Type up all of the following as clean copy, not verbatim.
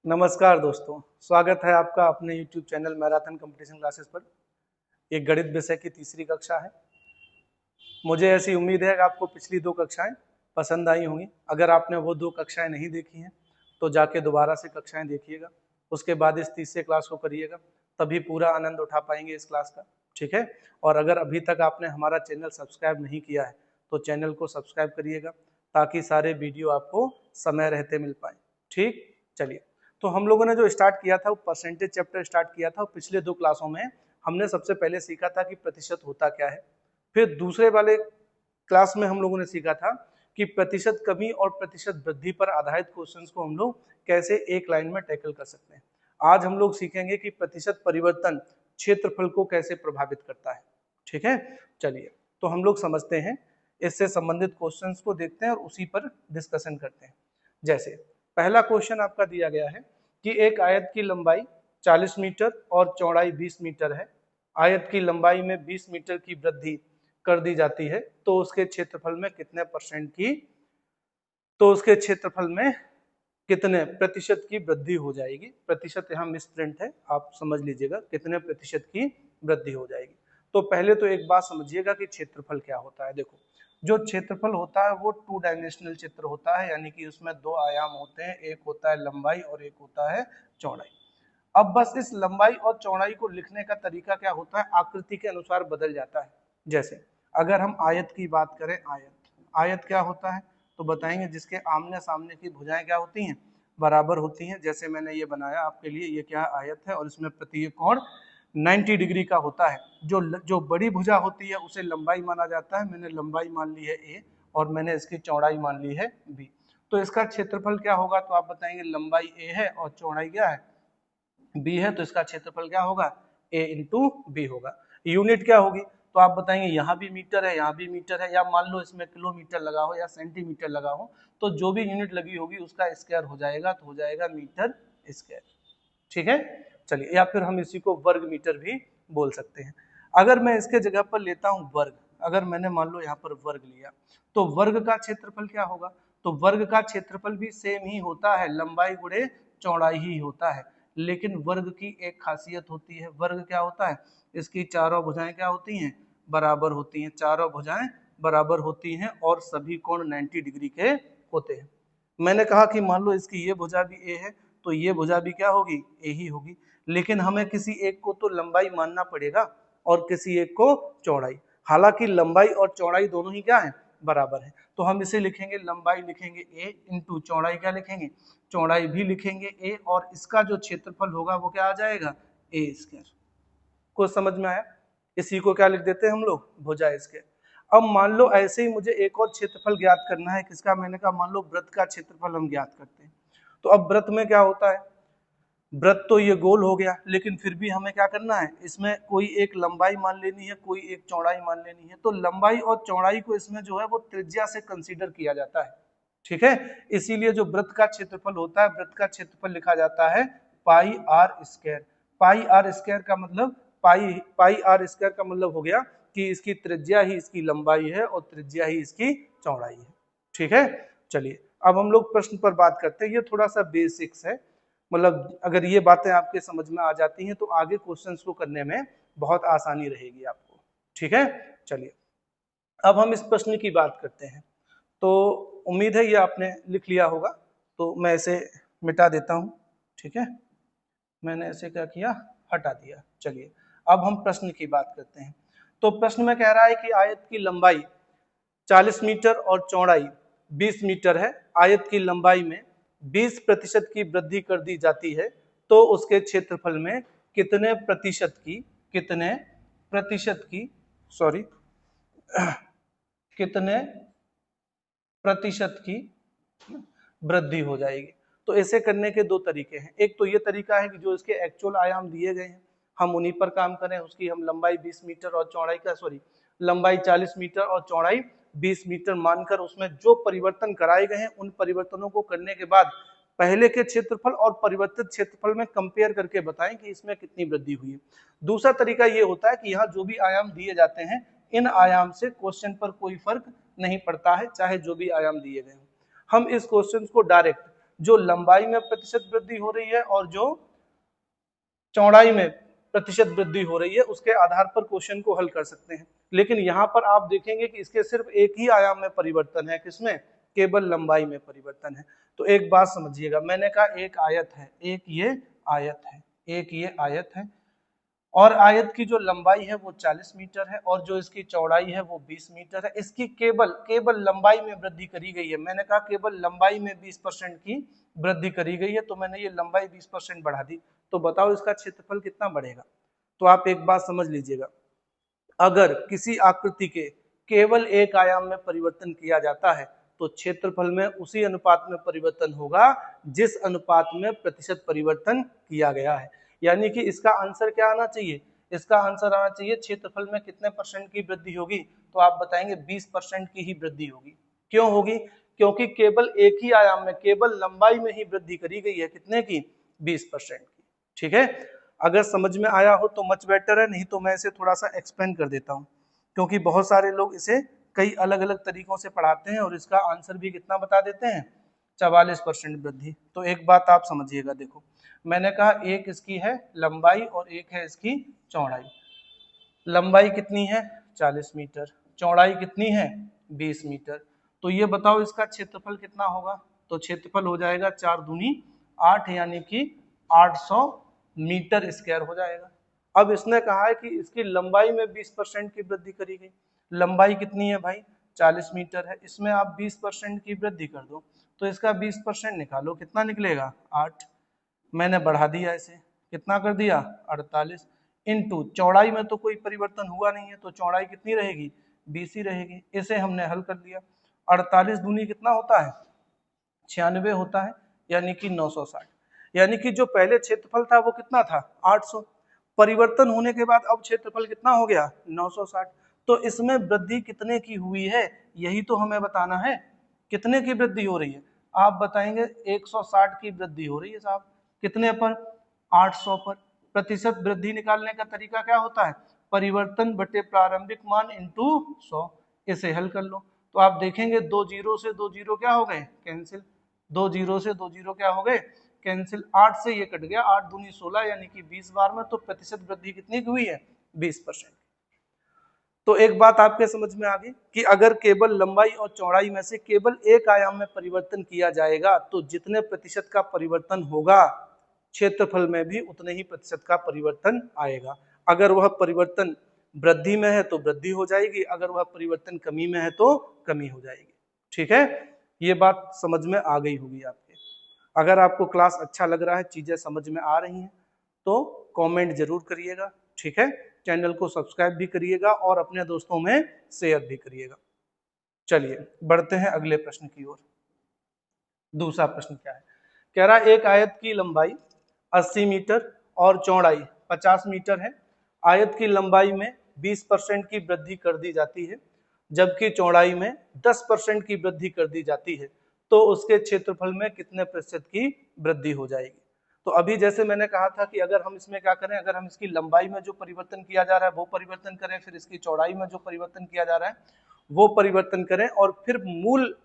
नमस्कार दोस्तों, स्वागत है आपका अपने YouTube channel marathon competition classes पर। ये गणित विषय की तीसरी कक्षा है। मुझे ऐसी उम्मीद है कि आपको पिछली दो कक्षाएं पसंद आई होंगी। अगर आपने वो दो कक्षाएं नहीं देखी हैं तो जाके दोबारा से कक्षाएं देखिएगा, उसके बाद इस तीसरे क्लास को करिएगा, तभी पूरा आनंद उठा पाएंगे इस क्लास का। ठीक है। और अगर अभी तक आपने हमारा चैनल सब्सक्राइब नहीं किया है तो चैनल को सब्सक्राइब करिएगा, ताकि सारे वीडियो आपको समय रहते मिल पाए। ठीक, चलिए। तो हम लोगों ने जो स्टार्ट किया था वो परसेंटेज चैप्टर स्टार्ट किया था, और पिछले दो क्लासों में हमने सबसे पहले सीखा था कि प्रतिशत होता क्या है। फिर दूसरे वाले क्लास में हम लोगों ने सीखा था कि प्रतिशत कमी और प्रतिशत वृद्धि पर आधारित क्वेश्चंस को हम लोग कैसे एक लाइन में टैकल कर सकते हैं। आज हम लोग सीखेंगे कि प्रतिशत परिवर्तन क्षेत्रफल को कैसे प्रभावित करता है। ठीक है, चलिए तो हम लोग समझते हैं, इससे संबंधित क्वेश्चंस को देखते हैं और उसी पर डिस्कशन करते हैं। जैसे पहला क्वेश्चन आपका दिया गया है कि एक आयत की लंबाई 40 मीटर और चौड़ाई 20 मीटर है। आयत की लंबाई में 20 मीटर की वृद्धि कर दी जाती है तो उसके क्षेत्रफल में कितने प्रतिशत की वृद्धि हो जाएगी। प्रतिशत यहाँ मिसप्रिंट है, आप समझ लीजिएगा कितने प्रतिशत की वृद्धि हो जाएगी। तो पहले तो एक बात समझिएगा कि क्षेत्रफल क्या होता है। देखो, जो क्षेत्रफल होता है वो टू डायमेंशनल चित्र होता है, यानी कि उसमें दो आयाम होते हैं, एक होता है लंबाई और एक होता है चौड़ाई। अब बस इस लंबाई और चौड़ाई को लिखने का तरीका क्या होता है, आकृति के अनुसार बदल जाता है। जैसे अगर हम आयत की बात करें, आयत क्या होता है तो बताएंगे जिसके आमने सामने की भुजाएं क्या होती हैं, बराबर होती हैं। जैसे मैंने ये बनाया आपके लिए, ये क्या आयत है और इसमें प्रत्येक कोण 90 डिग्री का होता है। जो बड़ी भुजा होती है उसे लंबाई माना जाता है। मैंने लंबाई मान ली है a और मैंने इसकी चौड़ाई मान ली है b। तो इसका क्षेत्रफल क्या होगा, तो आप बताएंगे लंबाई a है और चौड़ाई क्या है, b है, तो इसका क्षेत्रफल क्या होगा, a इंटू बी होगा। यूनिट क्या होगी, तो आप बताएंगे यहाँ भी मीटर है, यहाँ भी मीटर है, या मान लो इसमें किलोमीटर लगा हो या सेंटीमीटर लगा हो, तो जो भी यूनिट लगी होगी उसका स्क्वायर हो जाएगा, तो हो जाएगा मीटर स्क्वायर। ठीक है, चलिए। या फिर हम इसी को वर्ग मीटर भी बोल सकते हैं। अगर मैं इसके जगह पर लेता हूं वर्ग, अगर मैंने मान लो यहाँ पर वर्ग लिया, तो वर्ग का क्षेत्रफल क्या होगा, तो वर्ग का क्षेत्रफल भी सेम ही होता है, लंबाई गुणे चौड़ाई ही होता है। लेकिन वर्ग की एक खासियत होती है, वर्ग क्या होता है, इसकी चारों भुजाएं क्या होती हैं, बराबर होती हैं। चारों भुजाएं बराबर होती हैं और सभी कोण 90 डिग्री के होते हैं। मैंने कहा कि मान लो इसकी ये भुजा भी ए है तो ये भुजा भी क्या होगी, ए ही होगी। लेकिन हमें किसी एक को तो लंबाई मानना पड़ेगा और किसी एक को चौड़ाई। हालांकि लंबाई और चौड़ाई दोनों ही क्या है, बराबर है। तो हम इसे लिखेंगे, लंबाई लिखेंगे a इंटू चौड़ाई क्या लिखेंगे, चौड़ाई भी लिखेंगे a, और इसका जो क्षेत्रफल होगा वो क्या आ जाएगा, a स्क्वायर। कुछ समझ में आया? इसी को क्या लिख देते हैं हम लोग, भुजा स्क्वायर। अब मान लो ऐसे ही मुझे एक और क्षेत्रफल ज्ञात करना है, किसका, मैंने कहा मान लो वृत्त का क्षेत्रफल हम ज्ञात करते हैं। तो अब वृत्त में क्या होता है, वृत्त तो ये गोल हो गया, लेकिन फिर भी हमें क्या करना है, इसमें कोई एक लंबाई मान लेनी है, कोई एक चौड़ाई मान लेनी है। तो लंबाई और चौड़ाई को इसमें जो है वो त्रिज्या से कंसीडर किया जाता है। ठीक है, इसीलिए जो वृत्त का क्षेत्रफल होता है, वृत्त का क्षेत्रफल लिखा जाता है pi R square. Pi R square का मतलब पाई आर स्क्वायर का मतलब हो गया कि इसकी त्रिज्या ही इसकी लंबाई है और त्रिज्या ही इसकी चौड़ाई है। ठीक है, चलिए अब हम लोग प्रश्न पर बात करते हैं। ये थोड़ा सा बेसिक्स है, मतलब अगर ये बातें आपके समझ में आ जाती हैं तो आगे क्वेश्चंस को करने में बहुत आसानी रहेगी आपको। ठीक है, चलिए अब हम इस प्रश्न की बात करते हैं। तो उम्मीद है ये आपने लिख लिया होगा, तो मैं इसे मिटा देता हूं। ठीक है, मैंने ऐसे क्या किया, हटा दिया। चलिए अब हम प्रश्न की बात करते हैं। तो प्रश्न में कह रहा है कि आयत की लंबाई 40 मीटर और चौड़ाई 20 मीटर है। आयत की लंबाई में 20% की वृद्धि कर दी जाती है तो उसके क्षेत्रफल में कितने प्रतिशत की वृद्धि हो जाएगी। तो ऐसे करने के दो तरीके हैं। एक तो ये तरीका है कि जो इसके एक्चुअल आयाम दिए गए हैं हम उन्हीं पर काम करें, उसकी हम लंबाई 20 मीटर और लंबाई 40 मीटर और चौड़ाई 20 मीटर मानकर उसमें जो परिवर्तन कराए गए हैं उन परिवर्तनों को करने के बाद पहले के क्षेत्रफल और परिवर्तित क्षेत्रफल में कंपेयर करके बताएं कि इसमें कितनी वृद्धि हुई है। दूसरा तरीका ये होता है कि यहाँ जो भी आयाम दिए जाते हैं इन आयाम से क्वेश्चन पर कोई फर्क नहीं पड़ता है, चाहे जो भी आयाम दिए गए। हम इस क्वेश्चन को डायरेक्ट जो लंबाई में प्रतिशत वृद्धि हो रही है और जो चौड़ाई में प्रतिशत वृद्धि हो रही है, उसके आधार पर क्वेश्चन को हल कर सकते हैं। लेकिन यहाँ पर आप देखेंगे कि इसके सिर्फ एक ही आयाम में परिवर्तन है, किसमें? केवल लंबाई में परिवर्तन है। तो एक बात समझिएगा, मैंने कहा एक आयत है, एक ये आयत है, एक ये आयत है, और आयत की जो लंबाई है वो 40 मीटर है और जो इसकी चौड़ाई है वो 20 मीटर है। इसकी केवल लंबाई में वृद्धि करी गई है। मैंने कहा केवल लंबाई में 20% की वृद्धि करी गई है, तो मैंने ये लंबाई 20% बढ़ा दी। तो बताओ इसका क्षेत्रफल कितना बढ़ेगा? तो आप एक बात समझ लीजिएगा, अगर किसी आकृति के केवल एक आयाम में परिवर्तन किया जाता है तो क्षेत्रफल में उसी अनुपात में परिवर्तन होगा जिस अनुपात में प्रतिशत परिवर्तन किया गया है। यानी कि इसका आंसर क्या आना चाहिए? इसका आंसर आना चाहिए क्षेत्रफल में कितने परसेंट की वृद्धि होगी? तो आप बताएंगे 20% की ही वृद्धि होगी। क्यों होगी? क्योंकि केवल एक ही आयाम में, केवल लंबाई में ही वृद्धि करी गई है, कितने की? 20% की। ठीक है, अगर समझ में आया हो तो मच बेटर है, नहीं तो मैं इसे थोड़ा सा एक्सप्लेन कर देता हूँ, क्योंकि बहुत सारे लोग इसे कई अलग अलग तरीकों से पढ़ाते हैं और इसका आंसर भी कितना बता देते हैं? 44% वृद्धि। तो एक बात आप समझिएगा, देखो मैंने कहा एक इसकी है लंबाई और एक है इसकी चौड़ाई। लंबाई कितनी है? 40 मीटर। चौड़ाई कितनी है? 20 मीटर। तो ये बताओ इसका क्षेत्रफल कितना होगा? तो क्षेत्रफल हो जाएगा 4 दूनी 8, यानी कि 800 मीटर स्क्वायर हो जाएगा। अब इसने कहा है कि इसकी लंबाई में 20% की वृद्धि करी गई। लंबाई कितनी है भाई? 40 मीटर है, इसमें आप 20% की वृद्धि कर दो तो इसका 20% निकालो, कितना निकलेगा? 8। मैंने बढ़ा दिया इसे, कितना कर दिया? 48 इंटू चौड़ाई में तो कोई परिवर्तन हुआ नहीं है तो चौड़ाई कितनी रहेगी? 20 ही रहेगी। इसे हमने हल कर दिया। 48 दूनी कितना होता है? 96 होता है, यानी कि 960। यानी कि जो पहले क्षेत्रफल था वो कितना था? 800। परिवर्तन होने के बाद अब क्षेत्रफल कितना हो गया? 960। तो इसमें वृद्धि कितने की हुई है, यही तो हमें बताना है। कितने की वृद्धि हो रही है? आप बताएंगे 160 की वृद्धि हो रही है साहब। कितने पर? 800 पर। प्रतिशत वृद्धि निकालने का तरीका क्या होता है? परिवर्तन बटे प्रारंभिक मान इंटू 100। इसे हल कर लो तो आप देखेंगे 2 जीरो से 2 जीरो क्या हो गए? कैंसिल। 2 जीरो से 2 जीरो क्या हो गए? कैंसिल। 8 से ये कट गया, 8 दूनी 16, यानी कि 20 बार में। तो प्रतिशत वृद्धि कितनी की हुई है? 20%। तो एक बात आपके समझ में आ गई कि अगर केवल लंबाई और चौड़ाई में से केवल एक आयाम में परिवर्तन किया जाएगा तो जितने प्रतिशत का परिवर्तन होगा क्षेत्रफल में भी उतने ही प्रतिशत का परिवर्तन आएगा। अगर वह परिवर्तन वृद्धि में है तो वृद्धि हो जाएगी, अगर वह परिवर्तन कमी में है तो कमी हो जाएगी। ठीक है, ये बात समझ में आ गई होगी आपके। अगर आपको क्लास अच्छा लग रहा है, चीजें समझ में आ रही हैं तो कमेंट जरूर करिएगा। ठीक है, चैनल को सब्सक्राइब भी करिएगा और अपने दोस्तों में शेयर भी करिएगा। चलिए बढ़ते हैं अगले प्रश्न की ओर। दूसरा प्रश्न क्या है? कह रहा है एक आयत की लंबाई 80 मीटर और चौड़ाई 50 मीटर है। आयत की लंबाई में 20% की वृद्धि कर दी जाती है जबकि चौड़ाई में 10% की वृद्धि कर दी जाती है, तो उसके क्षेत्रफल में कितने प्रतिशत की वृद्धि हो जाएगी? तो अभी जैसे मैंने कहा था कि अगर हम इसमें क्या करें, अगर हम इसकी लंबाई में जो परिवर्तन किया जा रहा है वो परिवर्तन करें, फिर इसकी चौड़ाई में जो परिवर्तन किया जा रहा है वो परिवर्तन करें, और फिर मूल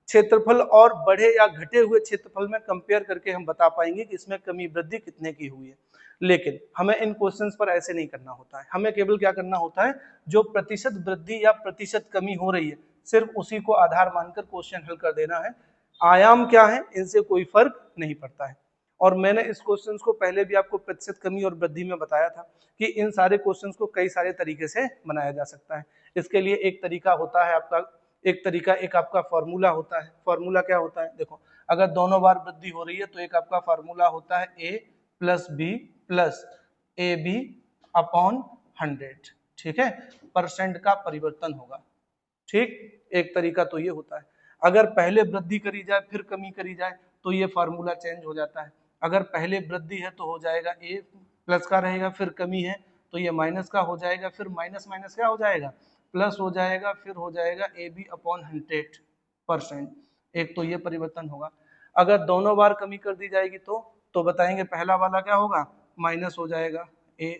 क्षेत्रफल और बढ़े या घटे हुए क्षेत्रफल में कंपेयर करके हम बता पाएंगे कि इसमें कमी वृद्धि कितने की हुई है। लेकिन हमें इन क्वेश्चंस पर ऐसे नहीं करना होता है, हमें केवल क्या करना होता है, जो प्रतिशत वृद्धि या प्रतिशत कमी हो रही है सिर्फ उसी को आधार मानकर क्वेश्चन हल कर देना है। आयाम क्या है इनसे कोई फर्क नहीं पड़ता है। और मैंने इस क्वेश्चन को पहले भी आपको प्रतिशत कमी और वृद्धि में बताया था कि इन सारे क्वेश्चन को कई सारे तरीके से बनाया जा सकता है। इसके लिए एक तरीका होता है आपका, एक आपका फॉर्मूला होता है। फॉर्मूला क्या होता है? देखो, अगर दोनों बार वृद्धि हो रही है तो एक आपका फॉर्मूला होता है a plus B plus A B upon 100। ठीक है, परसेंट का परिवर्तन होगा। ठीक, एक तरीका तो ये होता है। अगर पहले वृद्धि करी जाए फिर कमी करी जाए तो ये फार्मूला चेंज हो जाता है। अगर पहले वृद्धि है तो हो जाएगा ए प्लस का रहेगा, फिर कमी है तो ये माइनस का हो जाएगा, फिर माइनस माइनस क्या हो जाएगा? प्लस हो जाएगा, फिर हो जाएगा ए बी अपॉन 100%। एक तो ये परिवर्तन होगा। अगर दोनों बार कमी कर दी जाएगी तो बताएंगे पहला वाला क्या होगा? माइनस हो जाएगा,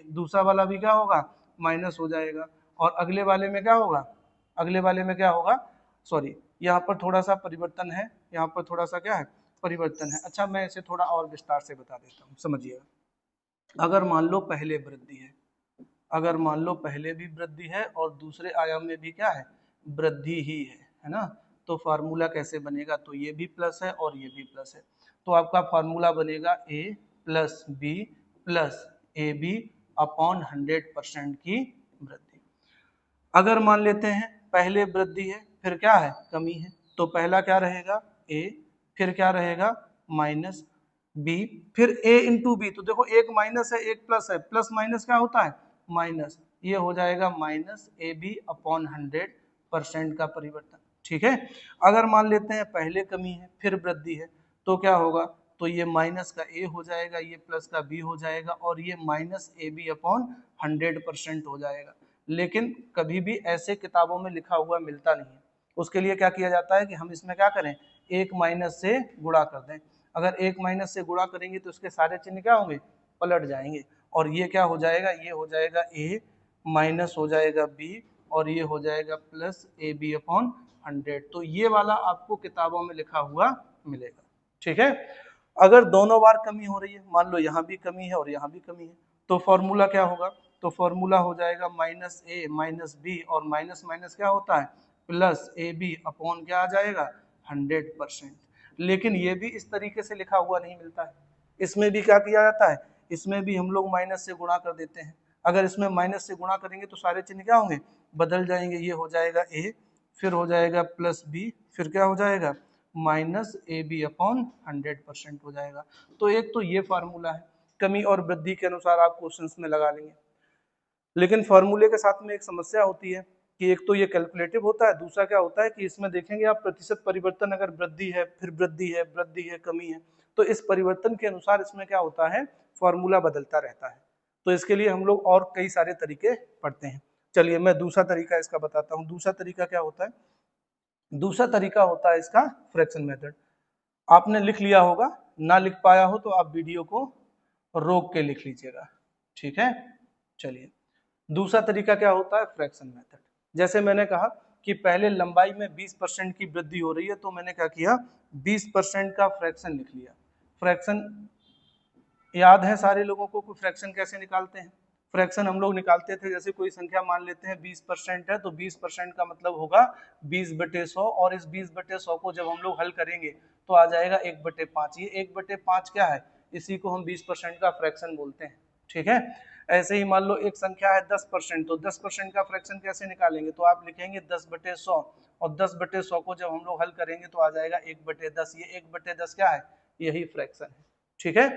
दूसरा वाला भी क्या होगा? माइनस हो जाएगा, और अगले वाले में क्या होगा? अगले वाले में क्या होगा? सॉरी, यहाँ पर थोड़ा सा परिवर्तन है, यहाँ पर थोड़ा सा क्या है? परिवर्तन है। अच्छा, मैं इसे थोड़ा और विस्तार से बता देता हूँ, समझिएगा। अगर मान लो पहले वृद्धि है, अगर मान लो पहले भी वृद्धि है और दूसरे आयाम में भी क्या है, वृद्धि ही है ना, तो फार्मूला कैसे बनेगा, तो ये भी प्लस है और ये भी प्लस है, तो आपका फार्मूला बनेगा a plus B plus A B upon 100% की वृद्धि। अगर मान लेते हैं पहले वृद्धि है फिर क्या है, कमी है, तो पहला क्या रहेगा a, फिर क्या रहेगा माइनस बी, फिर a इंटू बी, तो देखो एक माइनस है एक प्लस है, प्लस माइनस क्या होता है माइनस, ये हो जाएगा माइनस ए बी अपॉन 100% का परिवर्तन। ठीक है, अगर मान लेते हैं पहले कमी है फिर वृद्धि है, तो क्या होगा, तो ये माइनस का a हो जाएगा, ये प्लस का b हो जाएगा, और ये माइनस ए बी अपॉन 100% हो जाएगा। लेकिन कभी भी ऐसे किताबों में लिखा हुआ मिलता नहीं है, उसके लिए क्या किया जाता है कि हम इसमें क्या करें, एक माइनस से गुणा कर दें। अगर एक माइनस से गुणा करेंगे तो उसके सारे चिन्ह क्या होंगे, पलट जाएंगे, और ये क्या हो जाएगा, ये हो जाएगा a माइनस हो जाएगा b और ये हो जाएगा प्लस ए बी अपॉन 100। तो ये वाला आपको किताबों में लिखा हुआ मिलेगा। ठीक है, अगर दोनों बार कमी हो रही है, मान लो यहाँ भी कमी है और यहाँ भी कमी है, तो फॉर्मूला क्या होगा, तो फॉर्मूला हो जाएगा माइनस ए माइनस बी, और माइनस माइनस क्या होता है प्लस ए बी अपॉन क्या आ जाएगा 100%। लेकिन ये भी इस तरीके से लिखा हुआ नहीं मिलता है, इसमें भी क्या किया जाता है, इसमें भी हम लोग माइनस से गुणा कर देते हैं। अगर इसमें माइनस से गुणा करेंगे तो सारे चिन्ह क्या होंगे, बदल जाएंगे, ये हो जाएगा a, फिर हो जाएगा प्लस b, फिर क्या हो जाएगा माइनस ए बी अपॉन 100% हो जाएगा। तो एक तो ये फार्मूला है, कमी और वृद्धि के अनुसार आप क्वेश्चंस में लगा लेंगे। लेकिन फार्मूले के साथ में एक समस्या होती है कि एक तो ये कैलकुलेटिव होता है, दूसरा क्या होता है कि इसमें देखेंगे आप प्रतिशत परिवर्तन, अगर वृद्धि है फिर वृद्धि है कमी है, तो इस परिवर्तन के अनुसार इसमें क्या होता है, फॉर्मूला बदलता रहता है। तो इसके लिए हम लोग और कई सारे तरीके पढ़ते हैं। चलिए मैं दूसरा तरीका इसका बताता हूँ। दूसरा तरीका क्या होता है, दूसरा तरीका होता है इसका फ्रैक्शन मेथड। आपने लिख लिया होगा, ना लिख पाया हो तो आप वीडियो को रोक के लिख लीजिएगा। ठीक है, चलिए दूसरा तरीका क्या होता है, फ्रैक्शन मेथड। जैसे मैंने कहा कि पहले लंबाई में 20% की वृद्धि हो रही है, तो मैंने क्या किया 20% का फ्रैक्शन लिख लिया। फ्रैक्शन याद है सारे लोगों को कि फ्रैक्शन कैसे निकालते हैं, फ्रैक्शन हम लोग निकालते थे, जैसे कोई संख्या मान लेते हैं 20% है, तो 20% का मतलब होगा 20/100, और इस 20/100 को जब हम लोग हल करेंगे तो आ जाएगा 1/5। ये 1/5 क्या है, इसी को हम 20% का फ्रैक्शन बोलते हैं। ठीक है, ऐसे ही मान लो एक संख्या है 10%, तो 10% का फ्रैक्शन कैसे निकालेंगे, तो आप लिखेंगे 10/100, और 10/100 को जब हम लोग हल करेंगे तो आ जाएगा 1/10। ये 1/10 क्या है, यही फ्रैक्शन है। ठीक है,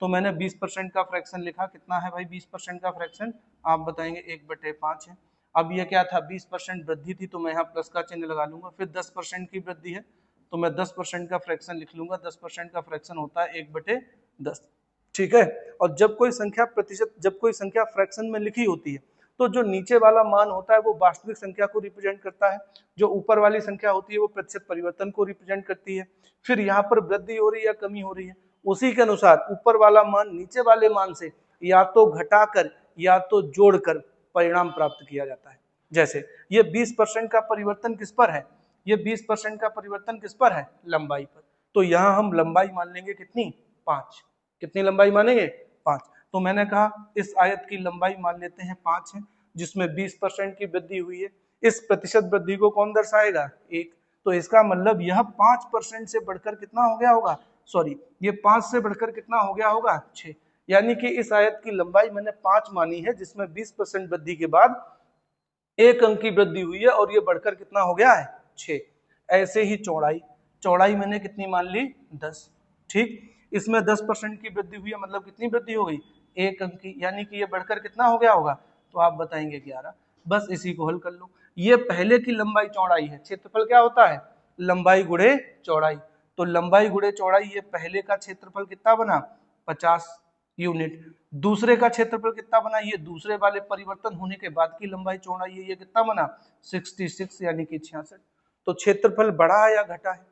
तो मैंने 20% का फ्रैक्शन लिखा, कितना है भाई 20% का फ्रैक्शन, आप बताएंगे 1/5 है। अब ये क्या था 20% वृद्धि थी, तो मैं यहाँ प्लस का चिन्ह लगा लूंगा। फिर 10% की वृद्धि है, तो मैं 10% का फ्रैक्शन लिख लूंगा। 10% का फ्रैक्शन होता है 1/10। ठीक है, और जब कोई संख्या प्रतिशत, जब कोई संख्या फ्रैक्शन में लिखी होती है, तो जो नीचे वाला मान होता है वो वास्तविक संख्या को रिप्रेजेंट करता है, जो ऊपर वाली संख्या होती है वो प्रतिशत परिवर्तन को रिप्रेजेंट करती है। फिर यहाँ पर वृद्धि हो रही है या कमी हो रही है, उसी के अनुसार ऊपर वाला मान नीचे वाले मान से या तो घटाकर या तो जोड़कर परिणाम प्राप्त किया जाता है। जैसे ये 20% का परिवर्तन किस पर है, ये 20% का परिवर्तन किस पर है, लंबाई पर। तो यहाँ हम लंबाई मान लेंगे कितनी, 5। कितनी लंबाई मानेंगे, 5। तो मैंने कहा इस आयत की लंबाई मान लेते हैं 5 है, जिसमें 20% की वृद्धि हुई है। इस प्रतिशत वृद्धि को कौन दर्शाएगा, 1। तो इसका मतलब यह 5% से बढ़कर कितना हो गया होगा, सॉरी ये 5 से बढ़कर कितना हो गया होगा, 6। यानी कि इस आयत की लंबाई मैंने 5 मानी है, जिसमें 20% वृद्धि के बाद 1 अंक की वृद्धि हुई है, और ये बढ़कर कितना हो गया है, 6। ऐसे ही चौड़ाई, चौड़ाई मैंने कितनी मान ली, 10। ठीक, इसमें 10% की वृद्धि हुई है, मतलब कितनी वृद्धि हो गई, 1 अंक की, यानी कि ये बढ़कर कितना हो गया होगा, तो आप बताएंगे 11। बस इसी को हल कर लो। ये पहले की लंबाई चौड़ाई है, क्षेत्रफल क्या होता है, लंबाई गुणे चौड़ाई। तो लंबाई गुणे चौड़ाई, ये पहले का क्षेत्रफल कितना बना, 50 यूनिट। दूसरे का क्षेत्रफल कितना बना, ये दूसरे वाले परिवर्तन होने के बाद की लंबाई चौड़ाई है, ये कितना बना 66 यानी कि 66। तो क्षेत्रफल बढ़ा है या घटा है,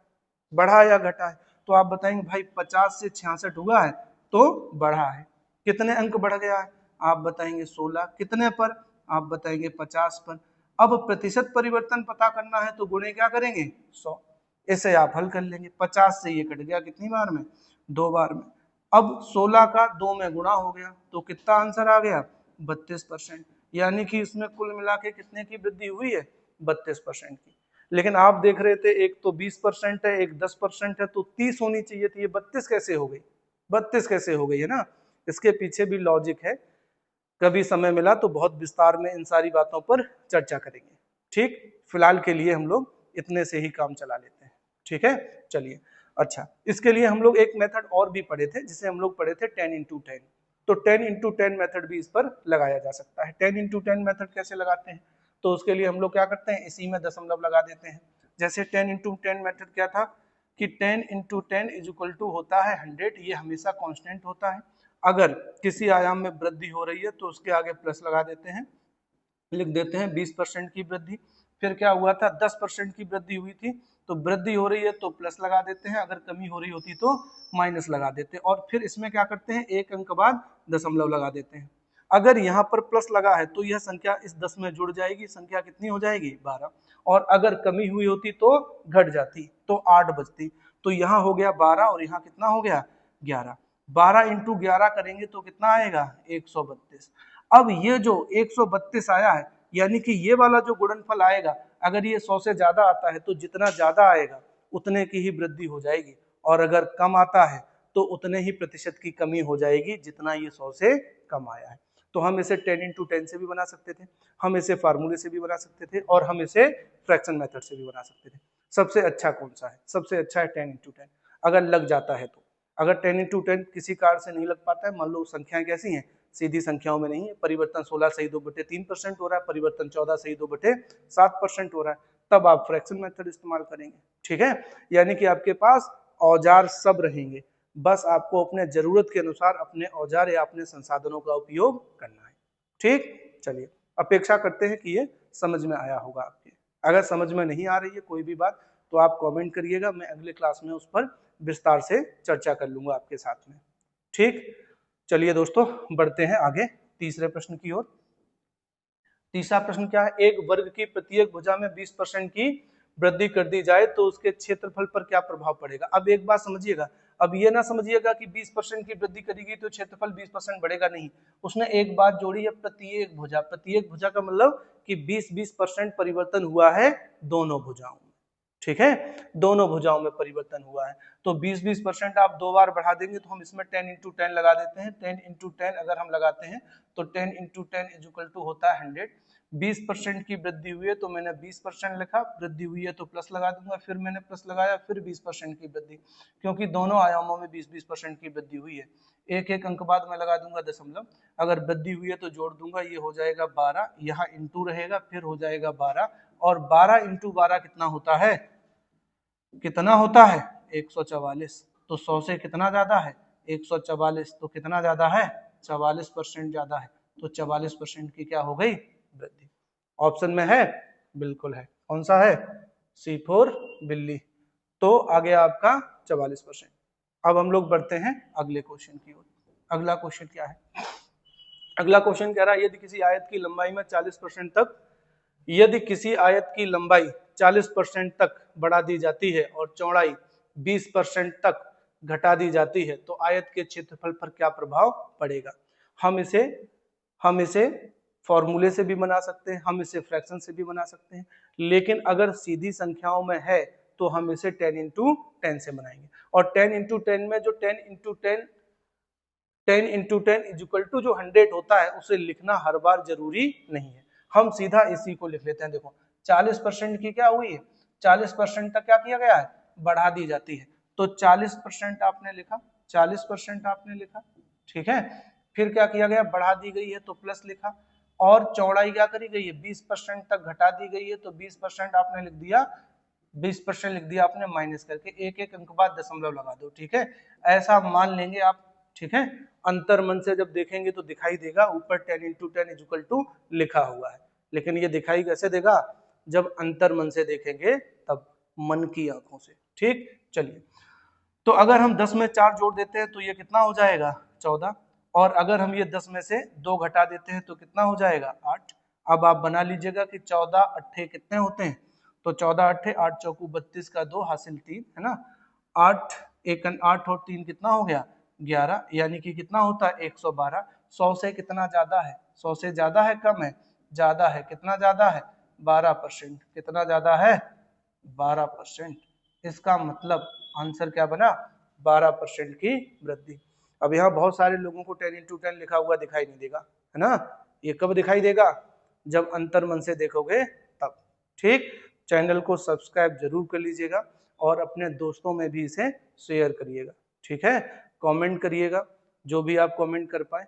बढ़ा है या घटा है, तो आप बताएंगे भाई 50 से 66 हुआ है तो बढ़ा है। कितने अंक बढ़ गया है, आप बताएंगे 16। कितने पर, आप बताएंगे 50 पर। अब प्रतिशत परिवर्तन पता करना है तो गुणे क्या करेंगे, 100। इसे आप हल कर लेंगे, 50 से ये कट गया कितनी बार में, 2 बार में। अब 16 का 2 में गुणा हो गया तो कितना आंसर आ गया, 32%। यानी कि इसमें कुल मिला के कितने की वृद्धि हुई है, 32% की। लेकिन आप देख रहे थे एक तो 20% है, एक 10% है, तो 30 होनी चाहिए थी, ये 32 कैसे हो गई, 32 कैसे हो गई है ना। इसके पीछे भी लॉजिक है, कभी समय मिला तो बहुत विस्तार में इन सारी बातों पर चर्चा करेंगे। ठीक, फिलहाल के लिए हम लोग इतने से ही काम चला लेते हैं, ठीक है। चलिए, अच्छा, इसके लिए हम लोग एक मेथड और भी पढ़े थे, जिसे हम लोग पढ़े थे 10 into 10। तो 10 into 10 मेथड भी इस पर लगाया जा सकता है। 10 into 10 मेथड कैसे लगाते हैं, तो उसके लिए हम लोग क्या करते हैं, इसी में दशमलव लगा देते हैं। जैसे 10 into 10 मेथड क्या था कि 10 into 10 इज इक्वल टू होता है 100, ये हमेशा कांस्टेंट होता है। अगर किसी आयाम में वृद्धि हो रही है तो उसके आगे प्लस लगा देते हैं, लिख देते हैं 20% की वृद्धि। फिर क्या हुआ था, 10% की वृद्धि हुई थी, तो वृद्धि हो रही है तो प्लस लगा देते हैं, अगर कमी हो रही होती तो माइनस लगा देते हैं। और फिर इसमें क्या करते हैं, एक अंक बाद दशमलव लगा देते हैं। अगर यहाँ पर प्लस लगा है तो यह संख्या इस 10 में जुड़ जाएगी, संख्या कितनी हो जाएगी, 12। और अगर कमी हुई होती तो घट जाती, तो 8 बचती। तो यहाँ हो गया 12 और यहाँ कितना हो गया, 11। 12 इंटू 11 करेंगे तो कितना आएगा, 132। अब ये जो 132 आया है, यानी कि ये वाला जो गुणनफल आएगा, अगर ये 100 से ज्यादा आता है तो जितना ज्यादा आएगा उतने की ही वृद्धि हो जाएगी, और अगर कम आता है तो उतने ही प्रतिशत की कमी हो जाएगी जितना ये 100 से कम आया है। तो हम इसे 10 into 10 से भी बना सकते थे, हम इसे फार्मूले से भी बना सकते थे, और हम इसे फ्रैक्शन मेथड से भी बना सकते थे। सबसे अच्छा कौन सा है, सबसे अच्छा है 10 into 10, अगर लग जाता है तो। अगर 10 into 10 किसी कारण से नहीं लग पाता है, मान लो संख्याएं कैसी हैं, सीधी संख्याओं में नहीं है, परिवर्तन 16 सही 2/3% हो रहा है, परिवर्तन 14 सही 2/7% हो रहा है, तब आप फ्रैक्शन मेथड इस्तेमाल करेंगे, ठीक है। यानी कि आपके पास औजार सब रहेंगे, बस आपको अपने जरूरत के अनुसार अपने औजार या अपने संसाधनों का उपयोग करना है, ठीक। चलिए, अपेक्षा करते हैं कि ये समझ में आया होगा आपके। अगर समझ में नहीं आ रही है कोई भी बात तो आप कमेंट करिएगा, मैं अगले क्लास में उस पर विस्तार से चर्चा कर लूंगा आपके साथ में, ठीक। चलिए दोस्तों, बढ़ते हैं आगे तीसरे प्रश्न की ओर। तीसरा प्रश्न क्या है, एक वर्ग की प्रत्येक भुजा में 20% की वृद्धि कर दी जाए तो उसके क्षेत्रफल पर क्या प्रभाव पड़ेगा। अब एक बात समझिएगा, अब ये ना समझिएगा कि 20% की वृद्धि करेगी तो क्षेत्रफल 20% बढ़ेगा, नहीं। उसने एक बात जोड़ी है, प्रत्येक भुजा, प्रत्येक भुजा का मतलब कि 20% परिवर्तन हुआ है दोनों भुजाओं में, ठीक है, दोनों भुजाओं में परिवर्तन हुआ है। तो 20% आप 2 बार बढ़ा देंगे तो हम इसमें 10 into 10 लगा देते हैं। 10 into 10 अगर हम लगाते हैं तो 10 into 10 इज इक्वल टू होता है 100। 20% की वृद्धि हुई है तो मैंने 20% लिखा, वृद्धि हुई है तो प्लस लगा दूंगा, फिर मैंने प्लस लगाया, फिर 20% की वृद्धि, क्योंकि दोनों आयामों में 20% की वृद्धि हुई है। एक एक अंक बाद मैं लगा दूंगा दशमलव, अगर वृद्धि हुई है तो जोड़ दूंगा, ये हो जाएगा 12, यहाँ इंटू रहेगा, फिर हो जाएगा 12, और 12 इंटू 12 कितना होता है, कितना होता है, 144। तो 100 से कितना ज्यादा है, 144, तो कितना ज्यादा है, 44% ज्यादा है, तो 44% की क्या हो गई, वृद्धि। ऑप्शन में है, बिल्कुल है, कौन सा है, C4 बिल्ली। तो आ गया आपका 44%। अब हम लोग बढ़ते हैं अगले क्वेश्चन की ओर। अगला क्वेश्चन क्या है, अगला क्वेश्चन कह रहा है, यदि किसी आयत की लंबाई में 40% तक, यदि किसी आयत की लंबाई 40% तक बढ़ा दी जाती है और चौड़ाई 20% तक घटा दी जाती है तो आयत के क्षेत्रफल पर क्या प्रभाव पड़ेगा। हम इसे फॉर्मूले से भी बना सकते हैं, हम इसे फ्रैक्शन से भी बना सकते हैं, लेकिन अगर सीधी संख्याओं में है तो हम इसे 10 into 10 से बनाएंगे। और 10 into 10 में जो 10 into 10 इज इक्वल टू जो 100 होता है उसे लिखना हर बार जरूरी नहीं है, हम सीधा इसी को लिख लेते हैं। देखो 40% की क्या हुई है, 40% तक क्या किया गया है, बढ़ा दी जाती है, तो 40% आपने लिखा, 40% आपने लिखा, ठीक है। फिर क्या किया गया, बढ़ा दी गई है तो प्लस लिखा, और चौड़ाई क्या करी गई है, 20% तक घटा दी गई है तो 20% आपने लिख दिया, 20% लिख दिया आपने माइनस करके, एक एक अंक बाद दशमलव लगा दो, ठीक है, ऐसा मान लेंगे आप, ठीक है। अंतर मन से जब देखेंगे तो दिखाई देगा ऊपर 10 into 10 इज इक्वल टू लिखा हुआ है, लेकिन ये दिखाई कैसे देगा, जब अंतर मन से देखेंगे तब, मन की आंखों से, ठीक। चलिए, तो अगर हम 10 में 4 जोड़ देते हैं तो ये कितना हो जाएगा, 14, और अगर हम ये 10 में से 2 घटा देते हैं तो कितना हो जाएगा, 8। अब आप बना लीजिएगा कि 14 अट्ठे कितने होते हैं, तो 14 8 8 चौकू 32 का 2 हासिल 3 है ना। 8 1 8 और 3 कितना हो गया 11, यानी कि कितना होता है 112। 100 से कितना ज्यादा है 100 से ज्यादा है कम है ज्यादा है, कितना ज्यादा है 12%, कितना ज्यादा है 12%। इसका मतलब आंसर क्या बना 12% की वृद्धि। अब यहाँ बहुत सारे लोगों को 10 into 10 लिखा हुआ दिखाई नहीं देगा, है ना। ये कब दिखाई देगा जब अंतर मन से देखोगे तब। ठीक, चैनल को सब्सक्राइब जरूर कर लीजिएगा और अपने दोस्तों में भी इसे शेयर करिएगा। ठीक है, कमेंट करिएगा जो भी आप कमेंट कर पाए।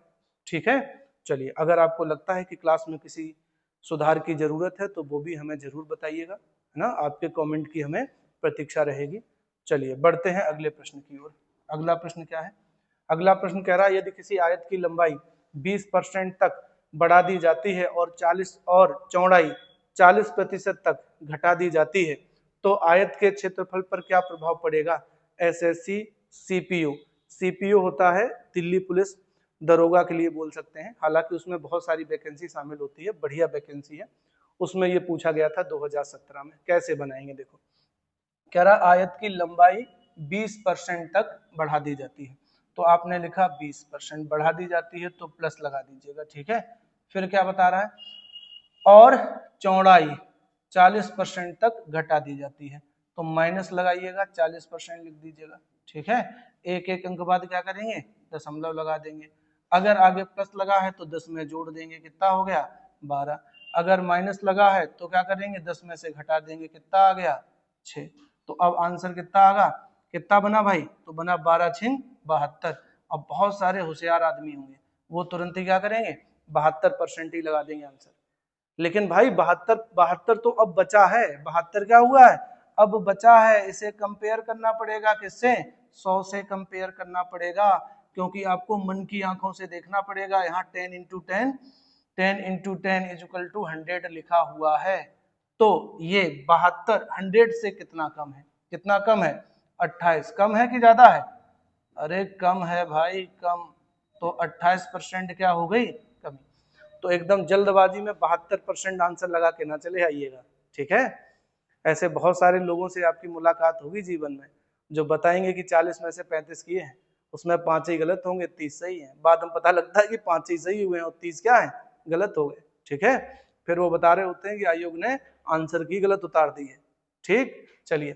ठीक है, चलिए अगर आपको लगता है कि क्लास में किसी सुधार की जरूरत है तो वो भी हमें जरूर बताइएगा, है ना। आपके कमेंट की हमें प्रतीक्षा रहेगी। चलिए बढ़ते हैं अगले प्रश्न की ओर। अगला प्रश्न क्या है, अगला प्रश्न कह रहा है यदि किसी आयत की लंबाई 20% तक बढ़ा दी जाती है और चौड़ाई 40% तक घटा दी जाती है तो आयत के क्षेत्रफल पर क्या प्रभाव पड़ेगा। एसएससी सीपीयू, सीपीयू होता है दिल्ली पुलिस दरोगा के लिए बोल सकते हैं, हालांकि उसमें बहुत सारी वैकेंसी शामिल होती है, बढ़िया वैकेंसी है। उसमें ये पूछा गया था 2017 में। कैसे बनाएंगे देखो, कह रहा आयत की लंबाई 20% तक बढ़ा दी जाती है, तो आपने लिखा 20% बढ़ा दी जाती है तो प्लस लगा दीजिएगा। ठीक है, फिर क्या बता रहा है और चौड़ाई 40% तक घटा दी जाती है तो माइनस लगाइएगा 40% लिख दीजिएगा। ठीक है, एक एक अंक बाद क्या करेंगे दशमलव लगा देंगे। अगर आगे प्लस लगा है तो 10 में जोड़ देंगे, कितना हो गया 12। अगर माइनस लगा है तो क्या करेंगे 10 में से घटा देंगे, कितना आ गया 6। तो अब आंसर कितना आगा, कितना बना भाई, तो बना 12 छिंग 72। अब बहुत सारे होशियार आदमी होंगे वो तुरंत ही क्या करेंगे 72% ही लगा देंगे आंसर। लेकिन भाई 72 तो अब बचा है, 72 क्या हुआ है अब बचा है, इसे कंपेयर करना पड़ेगा किससे 100 से कंपेयर करना पड़ेगा, क्योंकि आपको मन की आंखों से देखना पड़ेगा। यहाँ 10 into 10 is equal to 100 लिखा हुआ है, तो ये 72 100 से कितना कम है, कितना कम है 28, कम है कि ज्यादा है, अरे कम है भाई कम, तो 28% क्या हो गई कमी। तो एकदम जल्दबाजी में 72% आंसर लगा के ना चले आइएगा। ठीक है, ऐसे बहुत सारे लोगों से आपकी मुलाकात होगी जीवन में जो बताएंगे कि 40 में से 35 किए हैं, उसमें 5 ही गलत होंगे 30 सही है। बाद में पता लगता है कि 5 ही सही हुए हैं और 30 क्या है गलत हो गए। ठीक है, फिर वो बता रहे होते हैं कि आयोग ने आंसर की गलत उतार दी है। ठीक, चलिए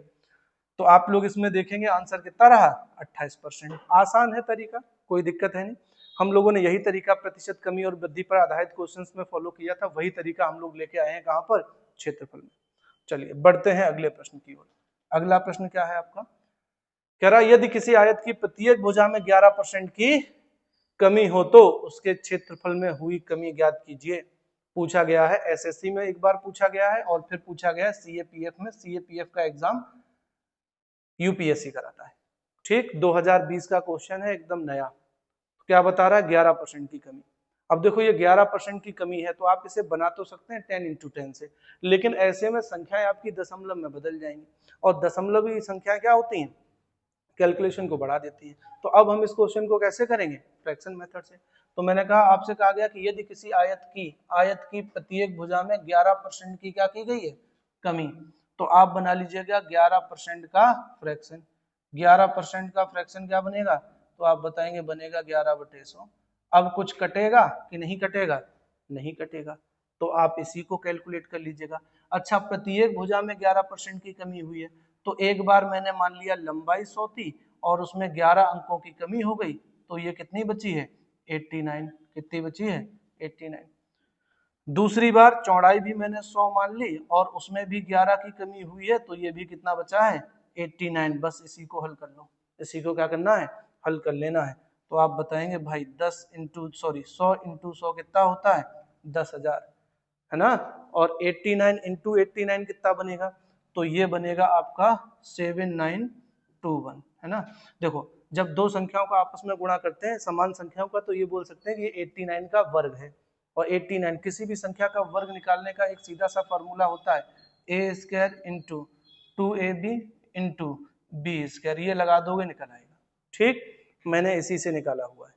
तो आप लोग इसमें देखेंगे आंसर कितना रहा 28%। आसान है तरीका, कोई दिक्कत है नहीं। हम लोगों ने यही तरीका प्रतिशत कमी और वृद्धि पर आधारित क्वेश्चंस में फॉलो किया था, वही तरीका हम लोग लेके आए हैं कहां पर क्षेत्रफल में। चलिए बढ़ते हैं अगले प्रश्न की ओर। अगला प्रश्न क्या है आपका, कह रहा यदि किसी आयत की प्रत्येक भुजा में 11% की कमी हो तो उसके क्षेत्रफल में हुई कमी ज्ञात कीजिए। पूछा गया है एसएससी में एक बार पूछा गया है और फिर पूछा गया है सीएपीएफ में। सीएपीएफ का एग्जाम यूपीएससी कराता है। ठीक, 2020 का क्वेश्चन है एकदम नया। क्या बता रहा है 11% की कमी। अब देखो ये 11% की कमी है तो आप इसे बना तो सकते हैं 10 into 10 से, लेकिन ऐसे में संख्याएं आपकी दशमलव में बदल जाएंगी और दशमलवी संख्याएं क्या होती हैं कैलकुलेशन को बढ़ा देती है। तो अब हम इस क्वेश्चन को कैसे करेंगे फ्रैक्शन मेथड से। तो मैंने कहा आपसे कहा गया कि यदि किसी आयत की प्रत्येक भुजा में 11% की क्या की गई है कमी, तो आप बना लीजिएगा 11% का फ्रैक्शन। 11% का फ्रैक्शन क्या बनेगा, तो आप बताएंगे बनेगा 11/100। अब कुछ कटेगा कि नहीं कटेगा, नहीं कटेगा, तो आप इसी को कैलकुलेट कर लीजिएगा। अच्छा प्रत्येक भुजा में 11% की कमी हुई है तो एक बार मैंने मान लिया लंबाई 100 थी और उसमें 11 अंकों की कमी हो गई, तो ये कितनी बची है 89। कितनी बची है 89। दूसरी बार चौड़ाई भी मैंने 100 मान ली और उसमें भी 11 की कमी हुई है तो ये भी कितना बचा है 89। बस इसी को हल कर लो, इसी को क्या करना है हल कर लेना है। तो आप बताएंगे भाई 100 into 100 कितना होता है 10,000, है ना। और 89 into 89 कितना बनेगा, तो ये बनेगा आपका 7921, है ना। देखो जब दो संख्याओं का आपस में गुणा करते हैं समान संख्याओं का, तो ये बोल सकते हैं कि ये 89 का वर्ग है। और 89 किसी भी संख्या का वर्ग निकालने का एक सीधा सा फॉर्मूला होता है a² into 2ab into b², ये लगा दोगे निकल आएगा। ठीक, मैंने इसी से निकाला हुआ है।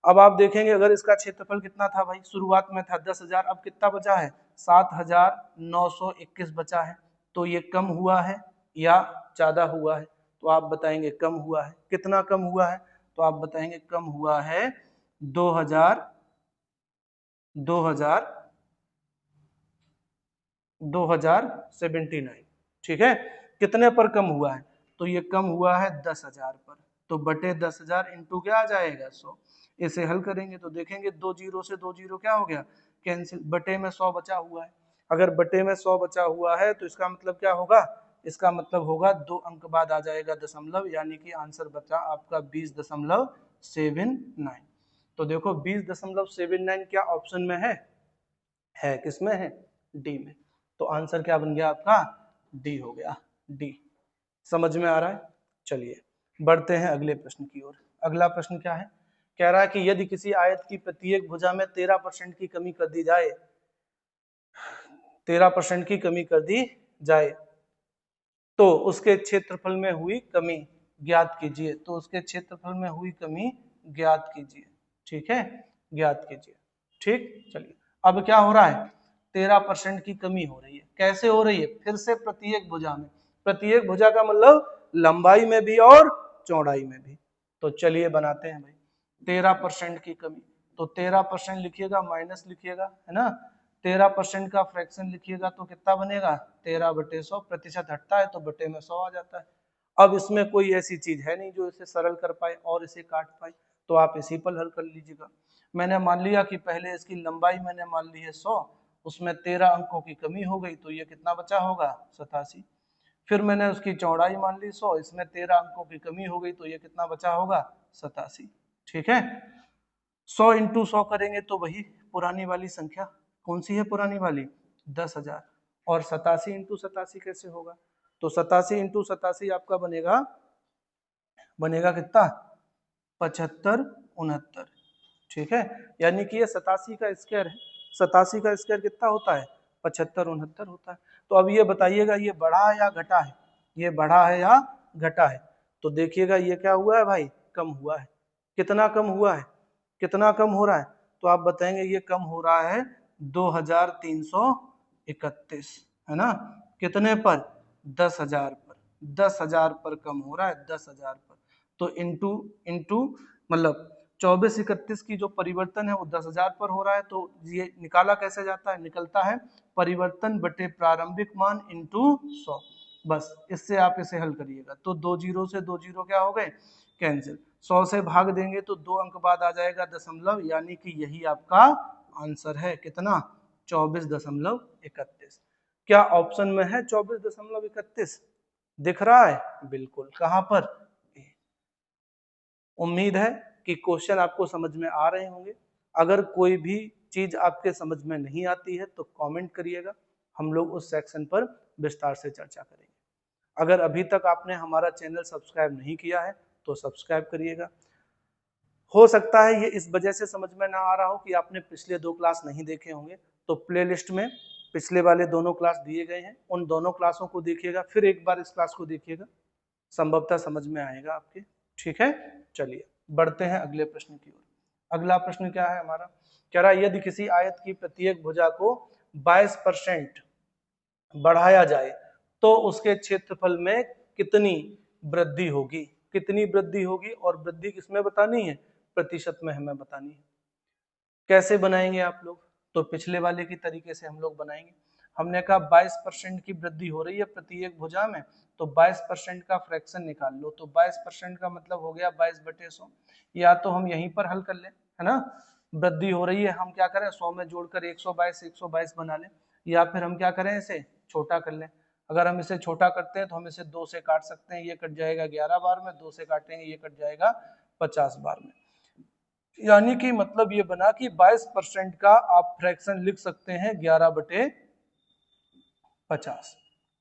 अब आप देखेंगे अगर इसका क्षेत्रफल कितना था भाई, शुरुआत में था 10,000, अब कितना बचा है 7,921 बचा है। तो ये कम हुआ है या ज्यादा हुआ है, तो आप बताएंगे कम हुआ है। कितना कम हुआ है, तो आप बताएंगे कम हुआ है 2079। ठीक है, कितने पर कम हुआ है, तो ये कम हुआ है 10,000 पर, तो बटे 10,000 इंटू क्या आ जाएगा 100। इसे हल करेंगे तो देखेंगे 2 जीरो से 2 जीरो क्या हो गया, कैंसिल, बटे में 100 बचा हुआ है। अगर बटे में 100 बचा हुआ है तो इसका मतलब क्या होगा, इसका मतलब होगा 2 अंक बाद आ जाएगा दशमलव, यानी कि आंसर बचा आपका 20.79। तो देखो 20.79 क्या ऑप्शन में है किसमें है, डी में। तो आंसर क्या बन गया आपका, डी हो गया, डी। समझ में आ रहा है। चलिए बढ़ते हैं अगले प्रश्न की ओर। अगला प्रश्न क्या है, कह रहा है कि यदि किसी आयत की प्रत्येक भुजा में 13% की कमी कर दी जाए, 13% की कमी कर दी जाए तो उसके क्षेत्रफल में हुई कमी ज्ञात कीजिए। तो उसके क्षेत्रफल में हुई कमी ज्ञात कीजिए। ठीक है, ज्ञात कीजिए। ठीक, चलिए अब क्या हो रहा है, 13% की कमी हो रही है। कैसे हो रही है, फिर से प्रत्येक भुजा में, प्रत्येक भुजा का मतलब लंबाई में भी और चौड़ाई में भी। तो चलिए बनाते हैं भाई, 13% की कमी, तो 13% लिखिएगा माइनस लिखिएगा, है ना। 13% का फ्रैक्शन लिखिएगा तो कितना बनेगा, 13/100, प्रतिशत हटता है तो बटे में 100 आ जाता है। अब इसमें कोई ऐसी चीज है नहीं जो इसे सरल कर पाए और इसे काट पाए, तो आप इसी पर हल कर लीजिएगा। मैंने मान लिया कि पहले इसकी लंबाई मैंने मान ली है 100, उसमें 13 अंकों की कमी हो गई तो ये कितना बचा होगा, 87। फिर मैंने उसकी चौड़ाई मान ली 100, इसमें 13 अंकों की कमी हो गई तो ये कितना बचा होगा, 87। ठीक है, 100 इंटू 100 करेंगे तो वही पुरानी वाली संख्या, कौन सी है पुरानी वाली, 10,000। और 87 इंटू 87 कैसे होगा, तो 87 इंटू 87 आपका बनेगा कितना, 7569। ठीक है, यानी कि ये 87 का स्क्वायर है। 87 का स्क्वायर कितना होता है, 7569 होता है। तो अब ये बताइएगा ये बढ़ा है या घटा है, ये बढ़ा है या घटा है। तो देखिएगा ये क्या हुआ है भाई, कम हुआ है। कितना कम हुआ है, कितना कम हो रहा है, तो आप बताएंगे ये कम हो रहा है 2331, है ना। कितने पर, 10,000 पर, 10,000 पर कम हो रहा है, 10,000 पर। तो इंटू इंटू मतलब 2431 की जो परिवर्तन है वो 10,000 पर हो रहा है, तो ये निकाला कैसे जाता है, निकलता है परिवर्तन बटे प्रारंभिक मान इंटू 100। बस इससे आप इसे हल करिएगा तो 2 जीरो से 2 जीरो क्या हो गए, कैंसिल। 100 से भाग देंगे तो 2 अंक बाद आ जाएगा दशमलव, यानी कि यही आपका आंसर है, कितना, 24.31। क्या ऑप्शन में है 24.31, दिख रहा है, बिल्कुल, कहां पर। उम्मीद है कि क्वेश्चन आपको समझ में आ रहे होंगे। अगर कोई भी चीज आपके समझ में नहीं आती है तो कमेंट करिएगा, हम लोग उस सेक्शन पर विस्तार से चर्चा करेंगे। अगर अभी तक आपने हमारा चैनल सब्सक्राइब नहीं किया है तो सब्सक्राइब करिएगा। हो सकता है ये इस वजह से समझ में ना आ रहा हो कि आपने पिछले 2 क्लास नहीं देखे होंगे, तो प्लेलिस्ट में पिछले वाले दोनों क्लास दिए गए हैं, उन दोनों क्लासों को देखिएगा, फिर एक बार इस क्लास को देखिएगा, संभवतः समझ में आएगा आपके। ठीक है, चलिए बढ़ते हैं अगले प्रश्न की ओर। अगला प्रश्न क्या है हमारा, कह रहा है यदि किसी आयत की प्रत्येक भुजा को 22% बढ़ाया जाए तो उसके क्षेत्रफल में कितनी वृद्धि होगी, कितनी वृद्धि होगी, और वृद्धि किसमें बतानी है, प्रतिशत में हमें बतानी है। कैसे बनाएंगे आप लोग, तो पिछले वाले की तरीके से हम लोग बनाएंगे। हमने कहा 22% की वृद्धि हो रही है प्रत्येक भुजा में, तो 22% का फ्रैक्शन निकाल लो, तो 22% का मतलब हो गया 22/100। या तो हम यहीं पर हल कर लें, है ना, वृद्धि हो रही है, हम क्या करें 100 में जोड़कर 122 बना लें, या फिर हम क्या करें इसे छोटा कर लें। अगर हम इसे छोटा करते हैं तो हम इसे 2 से काट सकते हैं, ये कट जाएगा 11 बार में, 2 से काटेंगे ये कट जाएगा 50 बार में। यानी कि मतलब ये बना कि 22% का आप फ्रैक्शन लिख सकते हैं 11/50,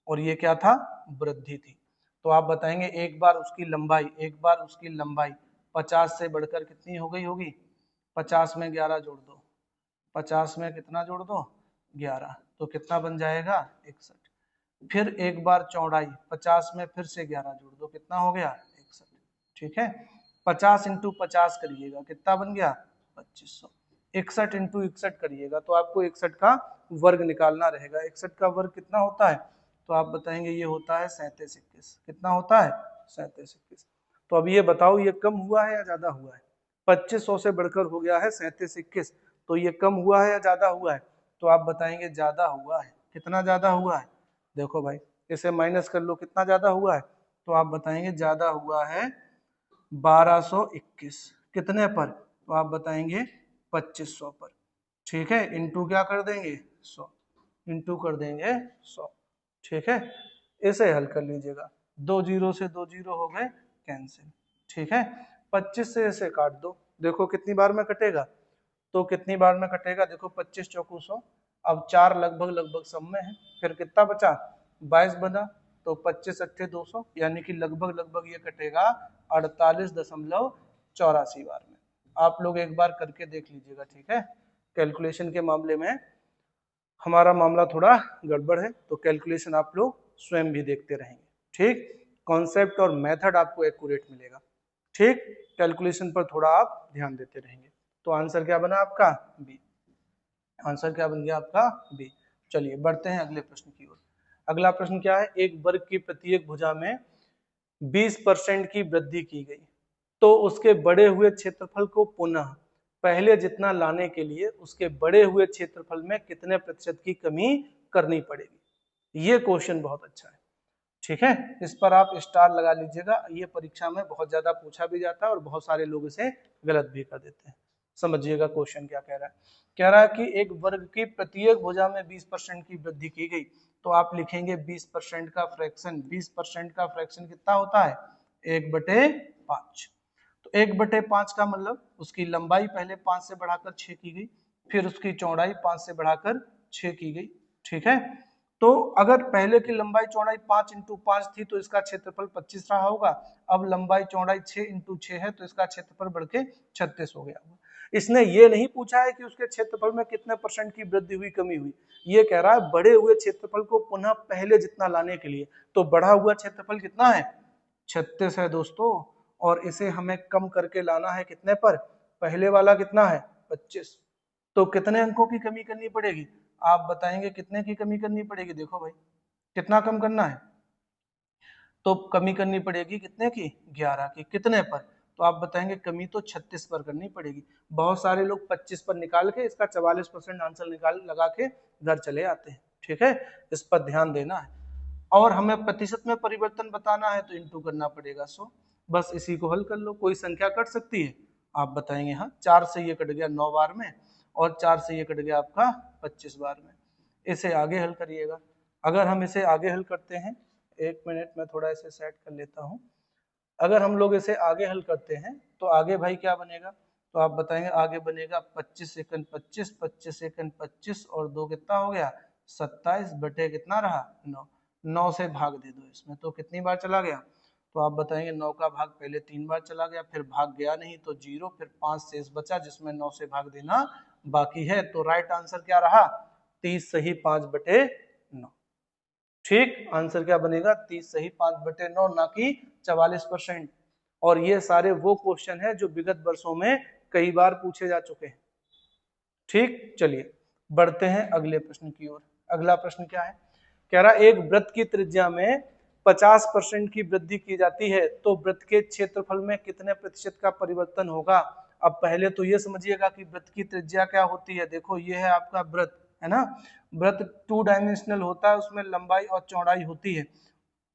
और ये क्या था, वृद्धि थी। तो आप बताएंगे एक बार उसकी लंबाई 50 से बढ़कर कितनी हो गई होगी, 50 में 11 जोड़ दो, 50 में कितना जोड़ दो, 11, तो कितना बन जाएगा 61। फिर एक बार चौड़ाई 50 में फिर से 11 जोड़ दो, कितना हो गया 61। ठीक है, 50 इंटू 50 करिएगा, कितना बन गया 2500। 61 इंटू 61 करिएगा तो आपको 61 का वर्ग निकालना रहेगा। 61 का वर्ग कितना होता है, तो आप बताएंगे ये होता है 3721। कितना होता है? 3721। तो अब ये बताओ ये कम हुआ है या ज्यादा हुआ है? 2500 से बढ़कर हो गया है 3721, तो ये कम हुआ है या ज्यादा हुआ है? तो आप बताएंगे ज्यादा हुआ है। कितना ज्यादा हुआ है? देखो भाई इसे माइनस कर लो, कितना ज्यादा हुआ है? तो आप बताएंगे ज्यादा हुआ है 1221। कितने पर? तो आप बताएंगे 2500 पर। ठीक है, इंटू क्या कर देंगे? 100। इंटू कर देंगे 100। ठीक है, इसे हल कर लीजिएगा। 2 जीरो से 2 जीरो हो गए कैंसिल। ठीक है, 25 से इसे काट दो, देखो कितनी बार में कटेगा। तो कितनी बार में कटेगा? देखो 25 चौकू 100, अब 4 लगभग लगभग सब में है, फिर कितना बचा? 22 बना, तो 25 अट्ठे 200, यानी कि लगभग लगभग ये कटेगा 48.84 बार में। आप लोग एक बार करके देख लीजिएगा। ठीक है, कैलकुलेशन के मामले में हमारा मामला थोड़ा गड़बड़ है, तो कैलकुलेशन आप लोग स्वयं भी देखते रहेंगे। ठीक, कॉन्सेप्ट और मेथड आपको एक्यूरेट मिलेगा। ठीक, कैलकुलेशन पर थोड़ा आप ध्यान देते रहेंगे। तो आंसर क्या बना आपका? बी। आंसर क्या बन गया आपका? बी। चलिए बढ़ते हैं अगले प्रश्न की ओर। अगला प्रश्न क्या है? एक वर्ग की प्रत्येक भुजा में 20% की वृद्धि की गई, तो उसके बढ़े हुए क्षेत्रफल को पुनः पहले जितना लाने के लिए उसके बढ़े हुए क्षेत्रफल में कितने प्रतिशत की कमी करनी पड़ेगी? ये क्वेश्चन बहुत अच्छा है। ठीक है, इस पर आप स्टार लगा लीजिएगा, ये परीक्षा में बहुत ज्यादा पूछा भी जाता है और बहुत सारे लोग इसे गलत भी कर देते हैं। समझिएगा क्वेश्चन क्या कह रहा है। कह रहा है कि एक वर्ग की प्रत्येक भुजा में 20% की वृद्धि की गई, तो आप लिखेंगे 20% का फ्रैक्शन। 20% का फ्रैक्शन कितना होता है? 1/5। तो 1/5 का मतलब उसकी लंबाई पहले 5 से बढ़ाकर 6 की गई, फिर उसकी चौड़ाई 5 से बढ़ाकर 6 की गई। ठीक है, तो अगर पहले की लंबाई चौड़ाई 5 इंटू 5 थी तो इसका क्षेत्रफल 25 रहा होगा। अब लंबाई चौड़ाई 6 इंटू 6 है तो इसका क्षेत्रफल बढ़ के 36 हो गया होगा। इसने ये नहीं पूछा है कि उसके क्षेत्रफल में कितने परसेंट की वृद्धि हुई, कमी हुई। ये कह रहा है बढ़े हुए क्षेत्रफल को पुनः पहले जितना लाने के लिए। तो बढ़ा हुआ क्षेत्रफल कितना है? 36 है दोस्तों, और इसे हमें कम करके लाना है कितने पर? पहले वाला कितना है? 25। तो कितने अंकों की कमी करनी पड़ेगी? आप बताएंगे कितने की कमी करनी पड़ेगी? देखो भाई कितना कम करना है? तो कमी करनी पड़ेगी कितने की? 11 की। कितने पर? तो आप बताएंगे कमी तो 36 पर करनी पड़ेगी। बहुत सारे लोग 25 पर निकाल के इसका 44% आंसर निकाल लगा के घर चले आते हैं। ठीक है, इस पर ध्यान देना है। और हमें प्रतिशत में परिवर्तन बताना है तो इंटू करना पड़ेगा 100। बस इसी को हल कर लो। कोई संख्या कट सकती है? आप बताएंगे हाँ, 4 से ये कट गया 9 बार में, और 4 से ये कट गया आपका 25 बार में। इसे आगे हल करिएगा। अगर हम इसे आगे हल करते हैं, एक मिनट में थोड़ा इसे सेट कर लेता हूँ। अगर हम लोग इसे आगे हल करते हैं तो आगे भाई क्या बनेगा? तो आप बताएंगे आगे बनेगा 25 सेकंड 25, 25 सेकंड 25, और 2 कितना हो गया? 27 बटे कितना रहा? 9। 9 से भाग दे दो इसमें, तो कितनी बार चला गया? तो आप बताएंगे 9 का भाग पहले 3 बार चला गया, फिर भाग गया नहीं तो 0, फिर 5 शेष बचा जिसमें 9 से भाग देना बाकी है। तो राइट आंसर क्या रहा? 30 सही 5/9। ठीक, आंसर क्या बनेगा? 30 सही 5/9, ना कि 44%। और ये सारे वो क्वेश्चन है जो विगत वर्षों में कई बार पूछे जा चुके हैं। ठीक, चलिए बढ़ते हैं अगले प्रश्न की ओर। अगला प्रश्न क्या है? कह रहा एक वृत्त की त्रिज्या में 50% की वृद्धि की जाती है तो वृत्त के क्षेत्रफल में कितने प्रतिशत का परिवर्तन होगा? अब पहले तो ये समझिएगा कि वृत्त की त्रिज्या क्या होती है। देखो ये है आपका वृत्त, है ना। वृत्त 2 डायमेंशनल होता है, उसमें लंबाई और चौड़ाई होती है।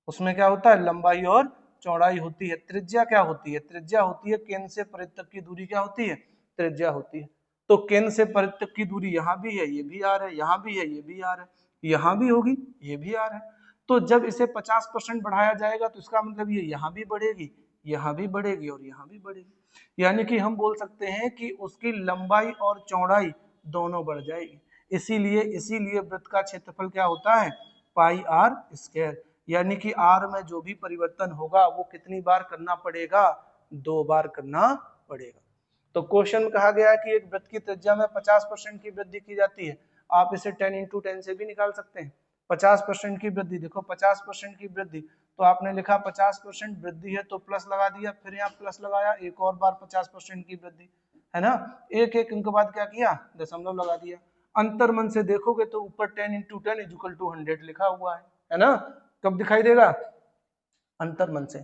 उसमें क्या होता है? लंबाई और चौड़ाई होती है। त्रिज्या क्या होती है? त्रिज्या होती है केंद्र से परिध तक की दूरी। क्या होती है? त्रिज्या होती है। तो केंद्र से परिध तक की दूरी यहाँ भी है, ये भी आर है, यहाँ भी है, ये भी आर है, यहाँ भी होगी, ये भी आर है। तो जब इसे 50% बढ़ाया जाएगा तो इसका मतलब ये यहाँ भी बढ़ेगी, यहाँ भी बढ़ेगी और यहाँ भी बढ़ेगी। यानी कि हम बोल सकते हैं कि उसकी लंबाई और चौड़ाई दोनों बढ़ जाएगी। इसीलिए वृत्त का क्षेत्रफल क्या होता है? Pi R square. यानी कि आर में जो भी परिवर्तन होगा वो कितनी बार करना पड़ेगा? 2 बार करना पड़ेगा। तो क्वेश्चन में कहा गया है कि एक वृत्त की त्रिज्या में 50% की वृद्धि की जाती है। आप इसे 10 इंटू 10 से भी निकाल सकते हैं। 50% की वृद्धि, देखो 50% की वृद्धि, तो आपने लिखा 50% वृद्धि है तो प्लस लगा दिया, फिर यहाँ प्लस लगाया, एक और बार 50% की वृद्धि, है ना। एक एक अंक बाद क्या किया? दशमलव लगा दिया। अंतर मन से देखोगे तो ऊपर 10 इंटू 10 इक्वल टू 100 लिखा हुआ है। है ना, कब दिखाई देगा, अंतर मन से।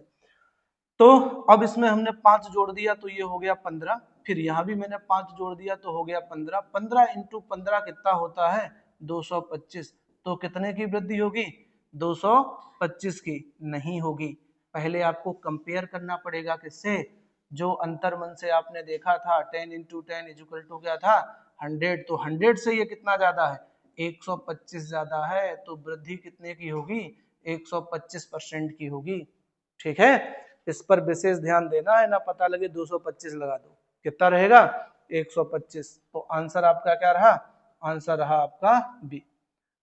तो अब इसमें हमने 5 जोड़ दिया तो ये हो गया 15, फिर यहाँ भी मैंने 5 जोड़ दिया तो हो गया 15, 15 इंटू 15 कितना होता है 225। तो कितने की वृद्धि होगी 225 की, नहीं होगी। पहले आपको कंपेयर करना पड़ेगा किससे, जो अंतर मन से आपने देखा था 10 इंटू 10 इक्वल टू क्या था 100, तो 100 से ये कितना ज्यादा है 125 ज्यादा है, तो वृद्धि कितने की होगी 125% की होगी। ठीक है, इस पर विशेष ध्यान देना है ना, पता लगे 225 लगा दो, कितना रहेगा 125। तो आंसर आपका क्या रहा, आंसर रहा आपका बी।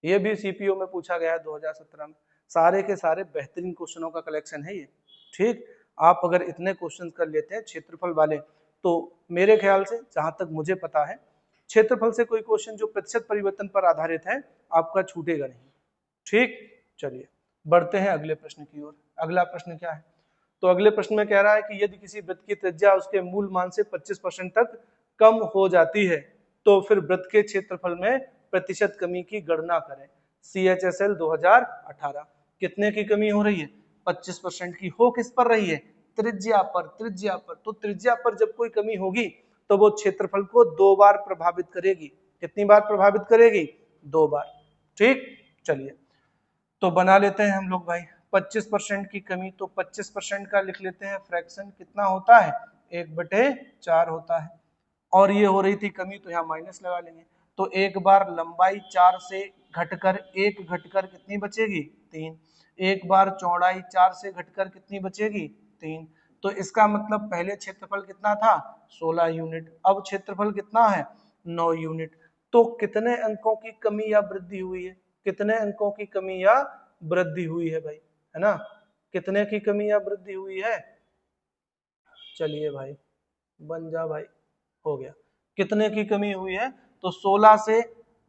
ये भी सीपीओ में पूछा गया है 2017 में, सारे के सारे बेहतरीन क्वेश्चनों का कलेक्शन है ये। ठीक, आप अगर इतने क्वेश्चन कर लेते हैं क्षेत्रफल वाले, तो मेरे ख्याल से जहां तक मुझे पता है क्षेत्रफल से कोई क्वेश्चन जो प्रतिशत परिवर्तन पर आधारित है आपका छूटेगा नहीं। ठीक, चलिए बढ़ते हैं अगले प्रश्न की ओर। अगला प्रश्न क्या है, तो अगले प्रश्न में कह रहा है कि यदि किसी वृत्त की त्रिज्या उसके मूल मान से 25% तक कम हो जाती है तो फिर वृत्त के क्षेत्रफल में प्रतिशत कमी की गणना करें। CHSL 2018 कितने की कमी हो रही है 25% की, हो किस पर रही है त्रिज्या पर, त्रिज्या पर। तो त्रिज्या पर जब कोई कमी होगी तो वो क्षेत्रफल को 2 बार प्रभावित करेगी। कितनी बार प्रभावित करेगी 2 बार। ठीक, चलिए तो बना लेते हैं हम लोग भाई 25% की कमी, तो 25% का लिख लेते हैं फ्रैक्शन, कितना होता है 1/4 होता है, और ये हो रही थी कमी तो यहाँ माइनस लगा लेंगे। तो एक बार लंबाई 4 से घटकर 1 घटकर कितनी बचेगी 3, एक बार चौड़ाई 4 से घटकर कितनी बचेगी 3। तो इसका मतलब पहले क्षेत्रफल कितना था 16 यूनिट, अब क्षेत्रफल कितना है 9 यूनिट। तो कितने अंकों की कमी या वृद्धि हुई है, कितने अंकों की कमी या वृद्धि हुई है भाई, है ना, कितने की कमी या वृद्धि हुई है। चलिए भाई बन जा भाई, हो गया, कितने की कमी हुई है, तो 16 से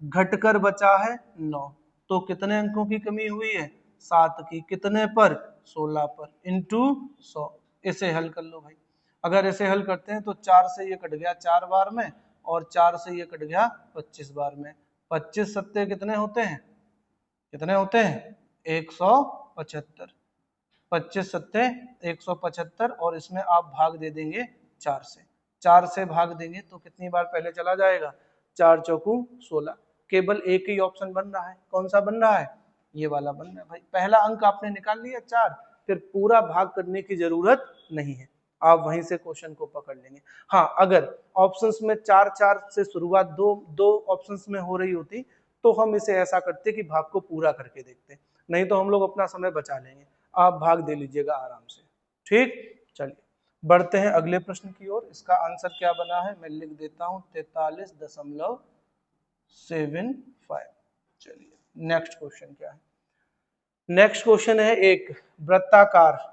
घटकर बचा है 9, तो कितने अंकों की कमी हुई है 7 की, कितने पर 16 पर, इंटू 100। इसे हल कर लो भाई, अगर इसे हल करते हैं तो 4 से ये कट गया 4 बार में, और 4 से ये कट गया 25 बार में, 25 सत्ते कितने होते हैं, कितने होते हैं 175, 25 सत्ते 175, और इसमें आप भाग दे देंगे 4 से, 4 से भाग देंगे तो कितनी बार पहले चला जाएगा 4 चौकू 16। केवल एक ही ऑप्शन बन रहा है, कौन सा बन रहा है ये वाला बन रहा है भाई। पहला अंक आपने निकाल लिया 4, फिर पूरा भाग करने की जरूरत नहीं है, आप वहीं से क्वेश्चन को पकड़ लेंगे। हाँ, अगर ऑप्शंस में 4 से शुरुआत दो ऑप्शंस में हो रही होती तो हम इसे ऐसा करते कि भाग को पूरा करके देखते, नहीं तो हम लोग अपना समय बचा लेंगे, आप भाग दे लीजिएगा आराम से। ठीक, चलिए बढ़ते हैं अगले प्रश्न की ओर। इसका आंसर क्या बना है मैं लिख देता हूं 43.75। चलिए नेक्स्ट क्वेश्चन क्या है, नेक्स्ट क्वेश्चन है एक वृत्ताकार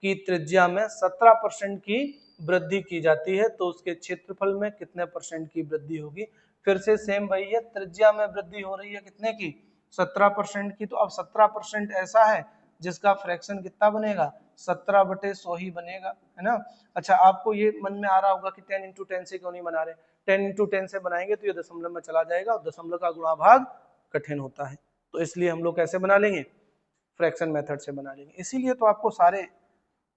की त्रिज्या में 17% की वृद्धि की जाती है तो उसके क्षेत्रफल में कितने परसेंट की वृद्धि होगी। फिर से सेम वही है, त्रिज्या में वृद्धि हो रही है कितने की 17% की, तो अब 17% ऐसा है जिसका फ्रैक्शन कितना बनेगा 17/100 ही बनेगा, है ना। अच्छा, आपको ये मन में आ रहा होगा कि 10 × 10 से क्यों नहीं बना रहे, 10 × 10 से बनाएंगे तो ये दशमलव में चला जाएगा और दशमलव का गुणा भाग कठिन होता है, तो इसलिए हम लोग कैसे बना लेंगे फ्रैक्शन मेथड से बना लेंगे। इसीलिए तो आपको सारे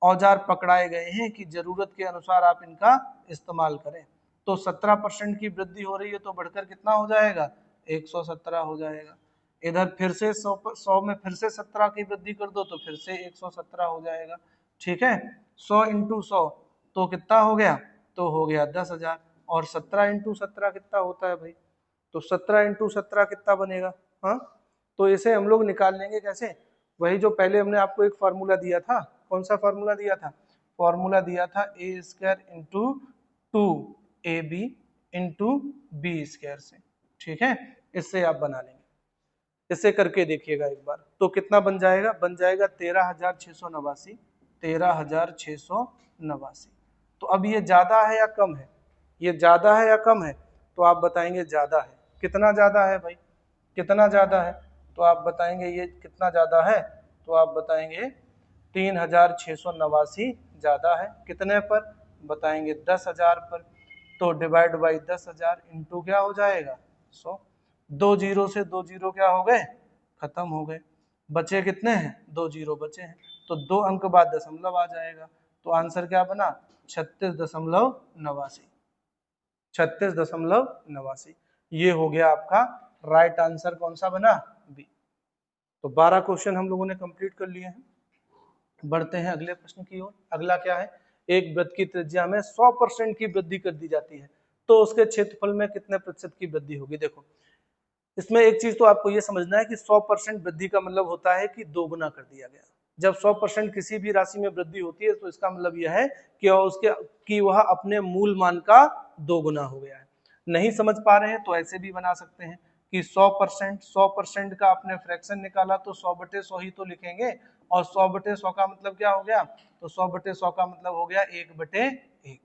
औजार पकड़ाए गए हैं कि जरूरत के अनुसार आप इनका इस्तेमाल करें। तो 17% की वृद्धि हो रही है तो बढ़कर कितना हो जाएगा 117 हो जाएगा। इधर फिर से 100 में फिर से 17 की वृद्धि कर दो तो फिर से 117 हो जाएगा। ठीक है, 100 × 100 तो कितना हो गया, तो हो गया 10,000, और 17 × 17 कितना होता है भाई, तो 17 × 17 कितना बनेगा। हाँ, तो इसे हम लोग निकाल लेंगे कैसे, वही जो पहले हमने आपको एक फार्मूला दिया था, कौन सा फार्मूला दिया था, फार्मूला दिया था a² × 2ab × b² से। ठीक है, इससे आप बना लेंगे, इससे करके देखिएगा एक बार, तो कितना बन जाएगा, बन जाएगा 13,689, 13,689। तो अब ये ज्यादा है या कम है, ये ज्यादा है या कम है, तो आप बताएंगे ज्यादा है। कितना ज्यादा है भाई, कितना ज्यादा है, तो आप बताएंगे ये कितना ज्यादा है, तो आप बताएंगे 3,689 ज्यादा है, कितने पर बताएंगे 10,000 पर, तो डिवाइड बाई 10,000 इंटू क्या हो जाएगा 100, 2 जीरो से 2 जीरो क्या हो गए, खत्म हो गए। बचे कितने हैं, 2 जीरो बचे हैं, तो 2 अंक बाद दशमलव आ जाएगा। तो आंसर क्या बना, 36.89। 36.89 ये हो गया आपका राइट आंसर। कौन सा बना, बी। तो 12 क्वेश्चन हम लोगों ने कंप्लीट कर लिए हैं। बढ़ते हैं अगले प्रश्न की ओर। अगला क्या है, एक वृत्त की त्रिज्या में 100% की वृद्धि कर दी जाती है तो उसके क्षेत्रफल में कितने प्रतिशत की वृद्धि होगी। देखो इसमें एक चीज तो आपको ये समझना है कि 100% वृद्धि का मतलब होता है कि दोगुना कर दिया गया। जब 100% किसी भी राशि में वृद्धि होती है तो इसका मतलब यह है कि वह अपने मूल मान का दोगुना हो गया है। नहीं समझ पा रहे हैं तो ऐसे भी बना सकते हैं कि 100% का आपने फ्रैक्शन निकाला तो 100/100 ही तो लिखेंगे, और 100/100 का मतलब क्या हो गया, तो 100/100 का मतलब हो गया 1/1।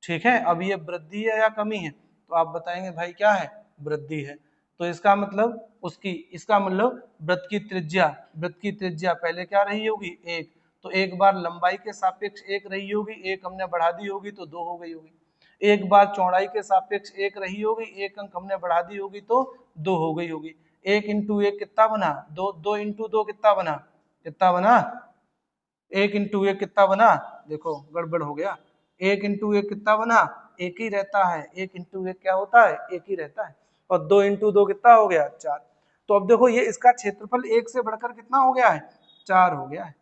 ठीक है, अब ये वृद्धि है या कमी है, तो आप बताएंगे भाई क्या है, वृद्धि है। तो इसका मतलब वृत्त की त्रिज्या पहले क्या रही होगी, 1। तो एक बार लंबाई के सापेक्ष 1 रही होगी, 1 हमने बढ़ा दी होगी तो 2 हो गई होगी। एक बार चौड़ाई के सापेक्ष 1 रही होगी, 1 अंक हमने बढ़ा दी होगी तो 2 हो गई होगी। 1 इंटू 1 कितना बना, 2। 2 इंटू 2 कितना बना, 1 इंटू 1 कितना बना, देखो गड़बड़ हो गया। 1 इंटू 1 कितना बना, 1 ही रहता है। 1 इंटू 1 क्या होता है, 1 ही रहता है। और 2 इंटू 2 कितना हो गया, 4। तो अब देखो ये इसका क्षेत्रफल 1 से बढ़कर कितना हो गया है, 4 हो गया है।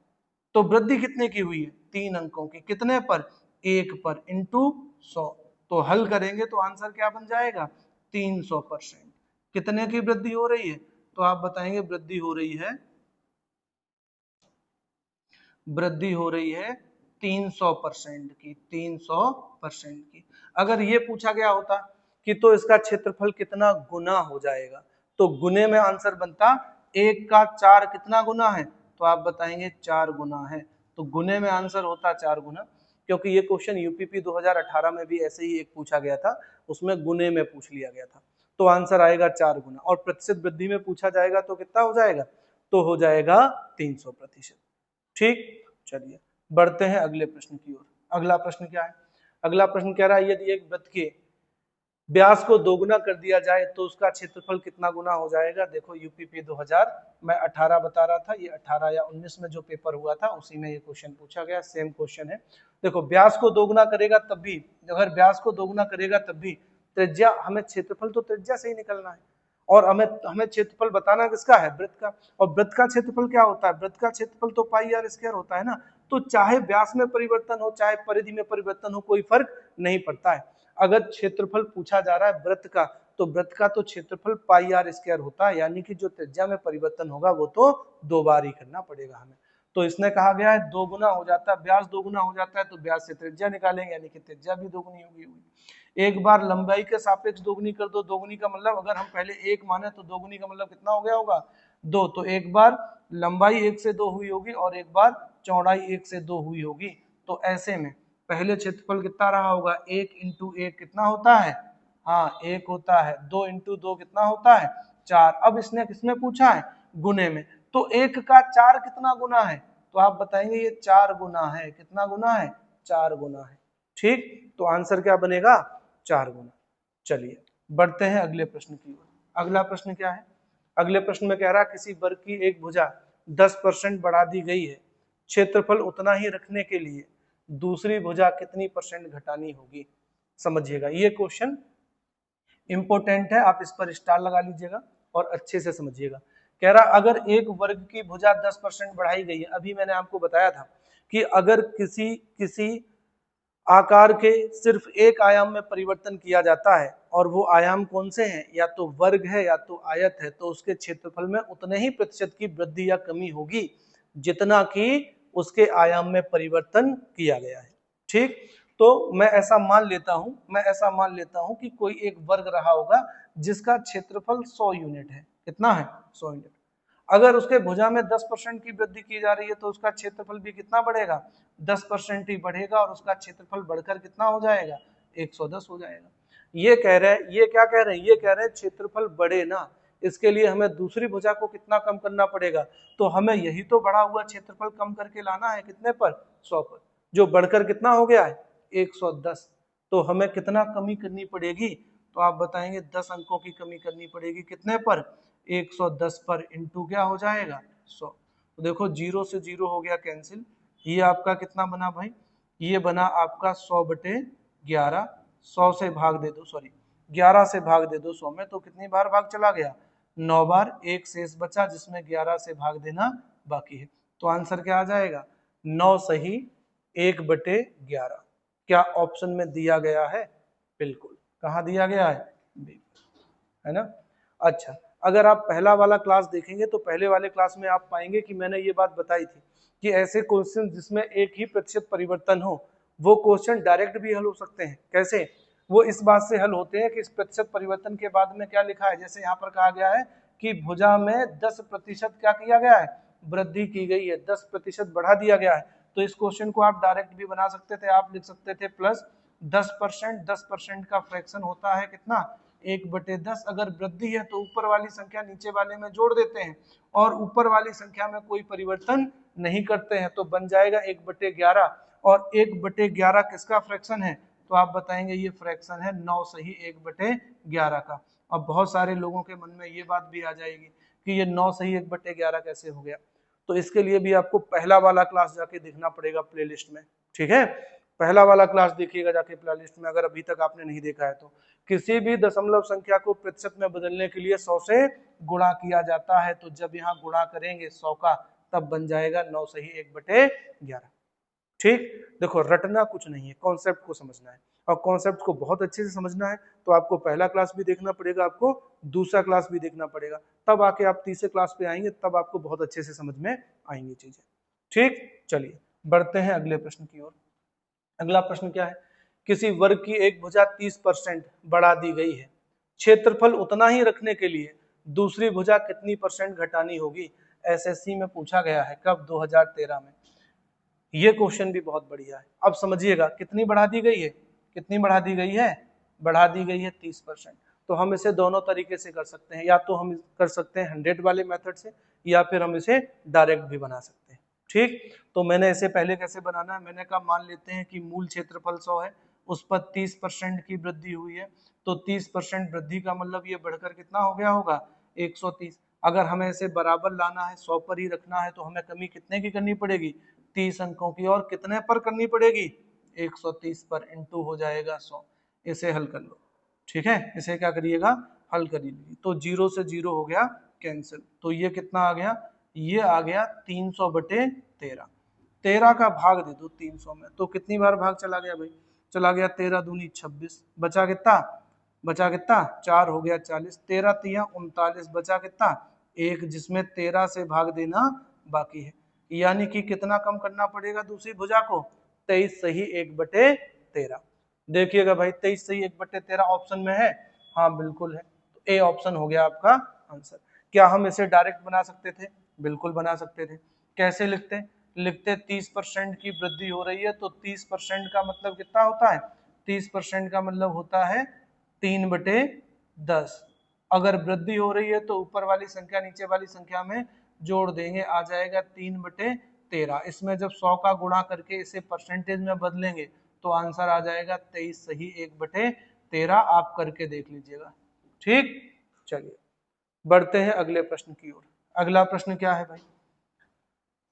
तो वृद्धि कितने की हुई है, 3 अंकों की। कितने पर, 1 पर, इंटू 100। तो हल करेंगे तो आंसर क्या बन जाएगा, 300%। कितने की वृद्धि हो रही है, तो आप बताएंगे वृद्धि हो रही है 300% की, 300% की। अगर ये पूछा गया होता कि तो इसका क्षेत्रफल कितना गुना हो जाएगा, तो गुने में आंसर बनता 1 का 4 कितना गुना है, तो आप बताएंगे 4 गुना है। तो गुने में आंसर होता 4 गुना, क्योंकि ये क्वेश्चन यूपीपी 2018 में भी ऐसे ही एक पूछा गया था, उसमें गुने में पूछ लिया गया था। तो आंसर आएगा 4 गुना। और प्रतिशत वृद्धि में पूछा जाएगा तो कितना हो जाएगा, तो हो जाएगा 300%। ठीक, चलिए बढ़ते हैं अगले प्रश्न की ओर। अगला प्रश्न क्या है, अगला प्रश्न कह रहा है यदि एक वृत्त के व्यास को दोगुना कर दिया जाए तो उसका क्षेत्रफल कितना गुना हो जाएगा। देखो यूपीपी 2000 मैं 18 बता रहा था, ये 18 या 19 में जो पेपर हुआ था उसी में ये क्वेश्चन पूछा गया, सेम क्वेश्चन है। देखो व्यास को दोगुना करेगा तब भी, अगर व्यास को दोगुना करेगा तब भी त्रिज्या, हमें क्षेत्रफल तो त्रिज्या से ही निकलना है, और हमें क्षेत्रफल बताना किसका है, वृत्त का। और वृत्त का क्षेत्रफल क्या होता है, वृत्त का क्षेत्रफल तो पाई आर स्क्वायर होता है ना। तो चाहे व्यास में परिवर्तन हो चाहे परिधि में परिवर्तन हो, कोई फर्क नहीं पड़ता है। अगर क्षेत्रफल पूछा जा रहा है वृत्त का, तो वृत्त का तो क्षेत्रफल पाई आर स्क्वायर होता है, यानी कि जो त्रिज्या में परिवर्तन होगा वो तो 2 बार ही करना पड़ेगा हमें। तो इसने कहा गया है 2 गुना हो जाता है, व्यास 2 गुना हो जाता है तो व्यास से त्रिज्या निकालेंगे, यानी कि त्रिज्या भी 2 गुनी होगी। एक बार लंबाई के सापेक्ष दोगुनी कर दो, दोगुनी का मतलब अगर हम पहले 1 माने तो दोगुनी का मतलब कितना हो गया होगा, 2। तो एक बार लंबाई 1 से 2 हुई होगी और एक बार चौड़ाई 1 से 2 हुई होगी। तो ऐसे में पहले क्षेत्रफल कितना रहा होगा, 1 इंटू 1 कितना होता है, हाँ 1 होता है। 2 इंटू 2 कितना होता है, 4। अब इसने किसमें पूछा है, गुने में। तो 1 का 4 कितना गुना है, तो आप बताएंगे ये 4 गुना है। कितना गुना है, 4 गुना है। ठीक, तो आंसर क्या बनेगा, 4 गुना। चलिए बढ़ते हैं अगले प्रश्न की ओर। अगला प्रश्न क्या है, अगले प्रश्न में कह रहा है किसी वर्ग की एक भुजा 10% बढ़ा दी गई है, क्षेत्रफल उतना ही रखने के लिए दूसरी भुजा कितनी % घटानी होगी। समझिएगा ये क्वेश्चन इंपोर्टेंट है, आप इस पर स्टार लगा लीजिएगा और अच्छे से समझिएगा। कह रहा अगर एक वर्ग की भुजा 10% बढ़ाई गई है, अभी मैंने आपको बताया था कि अगर किसी आकार के सिर्फ एक आयाम में परिवर्तन किया जाता है और वो आयाम कौन से हैं, या तो वर्ग है या तो आयत है, तो उसके क्षेत्रफल में उतने ही प्रतिशत की वृद्धि या कमी होगी जितना कि उसके आयाम में परिवर्तन किया गया है। ठीक, तो मैं ऐसा मान लेता हूं कि कोई एक वर्ग रहा होगा जिसका क्षेत्रफल 100 यूनिट है। कितना है, 100 यूनिट। अगर उसके भुजा में 10% की वृद्धि की जा रही है तो उसका क्षेत्रफल भी कितना बढ़ेगा, 10% ही बढ़ेगा, और उसका क्षेत्रफल बढ़कर कितना हो जाएगा, 110 हो जाएगा। ये क्या कह रहे हैं, ये कह रहे हैं क्षेत्रफल बढ़े ना, इसके लिए हमें दूसरी भुजा को कितना कम करना पड़ेगा, तो हमें यही तो बढ़ा हुआ क्षेत्रफल कम करके लाना है। कितने पर, 100 पर, जो बढ़कर कितना हो गया है, 110। तो हमें कितना कमी करनी पड़ेगी, तो आप बताएंगे 10 अंकों की कमी करनी पड़ेगी, कितने पर, 110 पर, इंटू क्या हो जाएगा 100। तो देखो 0 से 0 हो गया कैंसिल, ये आपका कितना बना भाई, ये बना आपका 100/11, 100 से भाग दे दो, सॉरी 11 से भाग दे दो 100 में, तो कितनी बार भाग चला गया, 9 बार, एक शेष बचा जिसमें 11 से भाग देना बाकी है। तो आंसर क्या आ जाएगा, 9 सही 1/11। क्या ऑप्शन में दिया गया है, बिल्कुल, कहाँ दिया गया है, है ना। अच्छा, अगर आप पहला वाला क्लास देखेंगे तो पहले वाले क्लास में आप पाएंगे कि मैंने ये बात बताई थी कि ऐसे क्वेश्चन जिसमें एक ही प्रतिशत परिवर्तन हो वो क्वेश्चन डायरेक्ट भी हल हो सकते हैं। कैसे, वो इस बात से हल होते हैं कि इस प्रतिशत परिवर्तन के बाद में क्या लिखा है, जैसे यहाँ पर कहा गया है कि भुजा में 10% क्या किया गया है, वृद्धि की गई है, 10% बढ़ा दिया गया है। तो इस क्वेश्चन को आप डायरेक्ट भी बना सकते थे, आप लिख सकते थे प्लस 10%, 10% का फ्रैक्शन होता है कितना, 1/10। अगर वृद्धि है तो ऊपर वाली संख्या नीचे वाले में जोड़ देते हैं और ऊपर वाली संख्या में कोई परिवर्तन नहीं करते हैं, तो बन जाएगा 1/11। और 1/11 किसका फ्रैक्शन है, तो आप बताएंगे ये फ्रैक्शन है 9 सही 1/11 का। अब बहुत सारे लोगों के मन में ये बात भी आ जाएगी कि ये 9 सही 1/11 कैसे हो गया, तो इसके लिए भी आपको पहला वाला क्लास जाके देखना पड़ेगा प्लेलिस्ट में, ठीक है। पहला वाला क्लास देखिएगा जाके प्लेलिस्ट में, अगर अभी तक आपने नहीं देखा है तो। किसी भी दशमलव संख्या को प्रतिशत में बदलने के लिए 100 से गुणा किया जाता है, तो जब यहाँ गुणा करेंगे 100 का तब बन जाएगा 9 सही 1/11। ठीक, देखो रटना कुछ नहीं है, कॉन्सेप्ट को समझना है, और कॉन्सेप्ट को बहुत अच्छे से समझना है तो आपको पहला क्लास भी देखना पड़ेगा, आपको दूसरा क्लास भी देखना पड़ेगा, तब आके आप तीसरे क्लास पे आएंगे, तब आपको बहुत अच्छे से समझ में आएंगी चीजें। ठीक, चलिए बढ़ते हैं अगले प्रश्न की ओर। अगला प्रश्न क्या है, किसी वर्ग की एक भुजा 30% बढ़ा दी गई है, क्षेत्रफल उतना ही रखने के लिए दूसरी भुजा कितनी % घटानी होगी। एसएससी में पूछा गया है, कब, 2013 में। ये क्वेश्चन भी बहुत बढ़िया है। अब समझिएगा कितनी बढ़ा दी गई है, कितनी बढ़ा दी गई है, बढ़ा दी गई है 30%। तो हम इसे दोनों तरीके से कर सकते हैं, या तो हम कर सकते हैं 100 वाले मेथड से, या फिर हम इसे डायरेक्ट भी बना सकते हैं। ठीक, तो मैंने इसे पहले कैसे बनाना है, मैंने कहा मान लेते हैं कि मूल क्षेत्रफल 100 है, उस पर 30% की वृद्धि हुई है, तो 30% वृद्धि का मतलब ये बढ़कर कितना हो गया होगा, 130। अगर हमें इसे बराबर लाना है, 100 पर ही रखना है, तो हमें कमी कितने की करनी पड़ेगी, 30 अंकों की, और कितने पर करनी पड़ेगी, 130 पर, इंटू हो जाएगा 100। इसे हल कर लो, ठीक है, इसे क्या करिएगा, हल करिए। तो 0 से 0 हो गया कैंसिल, तो ये कितना आ गया, ये आ गया 300/13। 13 का भाग दे दो 300 में, तो कितनी बार भाग चला गया भाई, चला गया 13 दूनी 26, बचा कितना, बचा कितना 4 हो गया 40, 13 तिया 39, बचा कितना 1, जिसमें 13 से भाग देना बाकी है, यानी कि कितना कम करना पड़ेगा दूसरी भुजा को, 23 सही 1/13। देखिएगा भाई 23 सही 1/13 ऑप्शन में है, हाँ बिल्कुल है, तो ए ऑप्शन हो गया आपका आंसर। क्या हम इसे डायरेक्ट बना सकते थे, बिल्कुल बना सकते थे। कैसे लिखते, लिखते 30% की वृद्धि हो रही है, तो 30% का मतलब कितना होता है, 30% का मतलब होता है 3/10। अगर वृद्धि हो रही है तो ऊपर वाली संख्या नीचे वाली संख्या में जोड़ देंगे, आ जाएगा 3/13। इसमें जब 100 का गुणा करके इसे परसेंटेज में बदलेंगे तो आंसर आ जाएगा 23 सही 1/13। आप करके देख लीजिएगा। ठीक, चलिए बढ़ते हैं अगले प्रश्न की ओर। अगला प्रश्न क्या है भाई,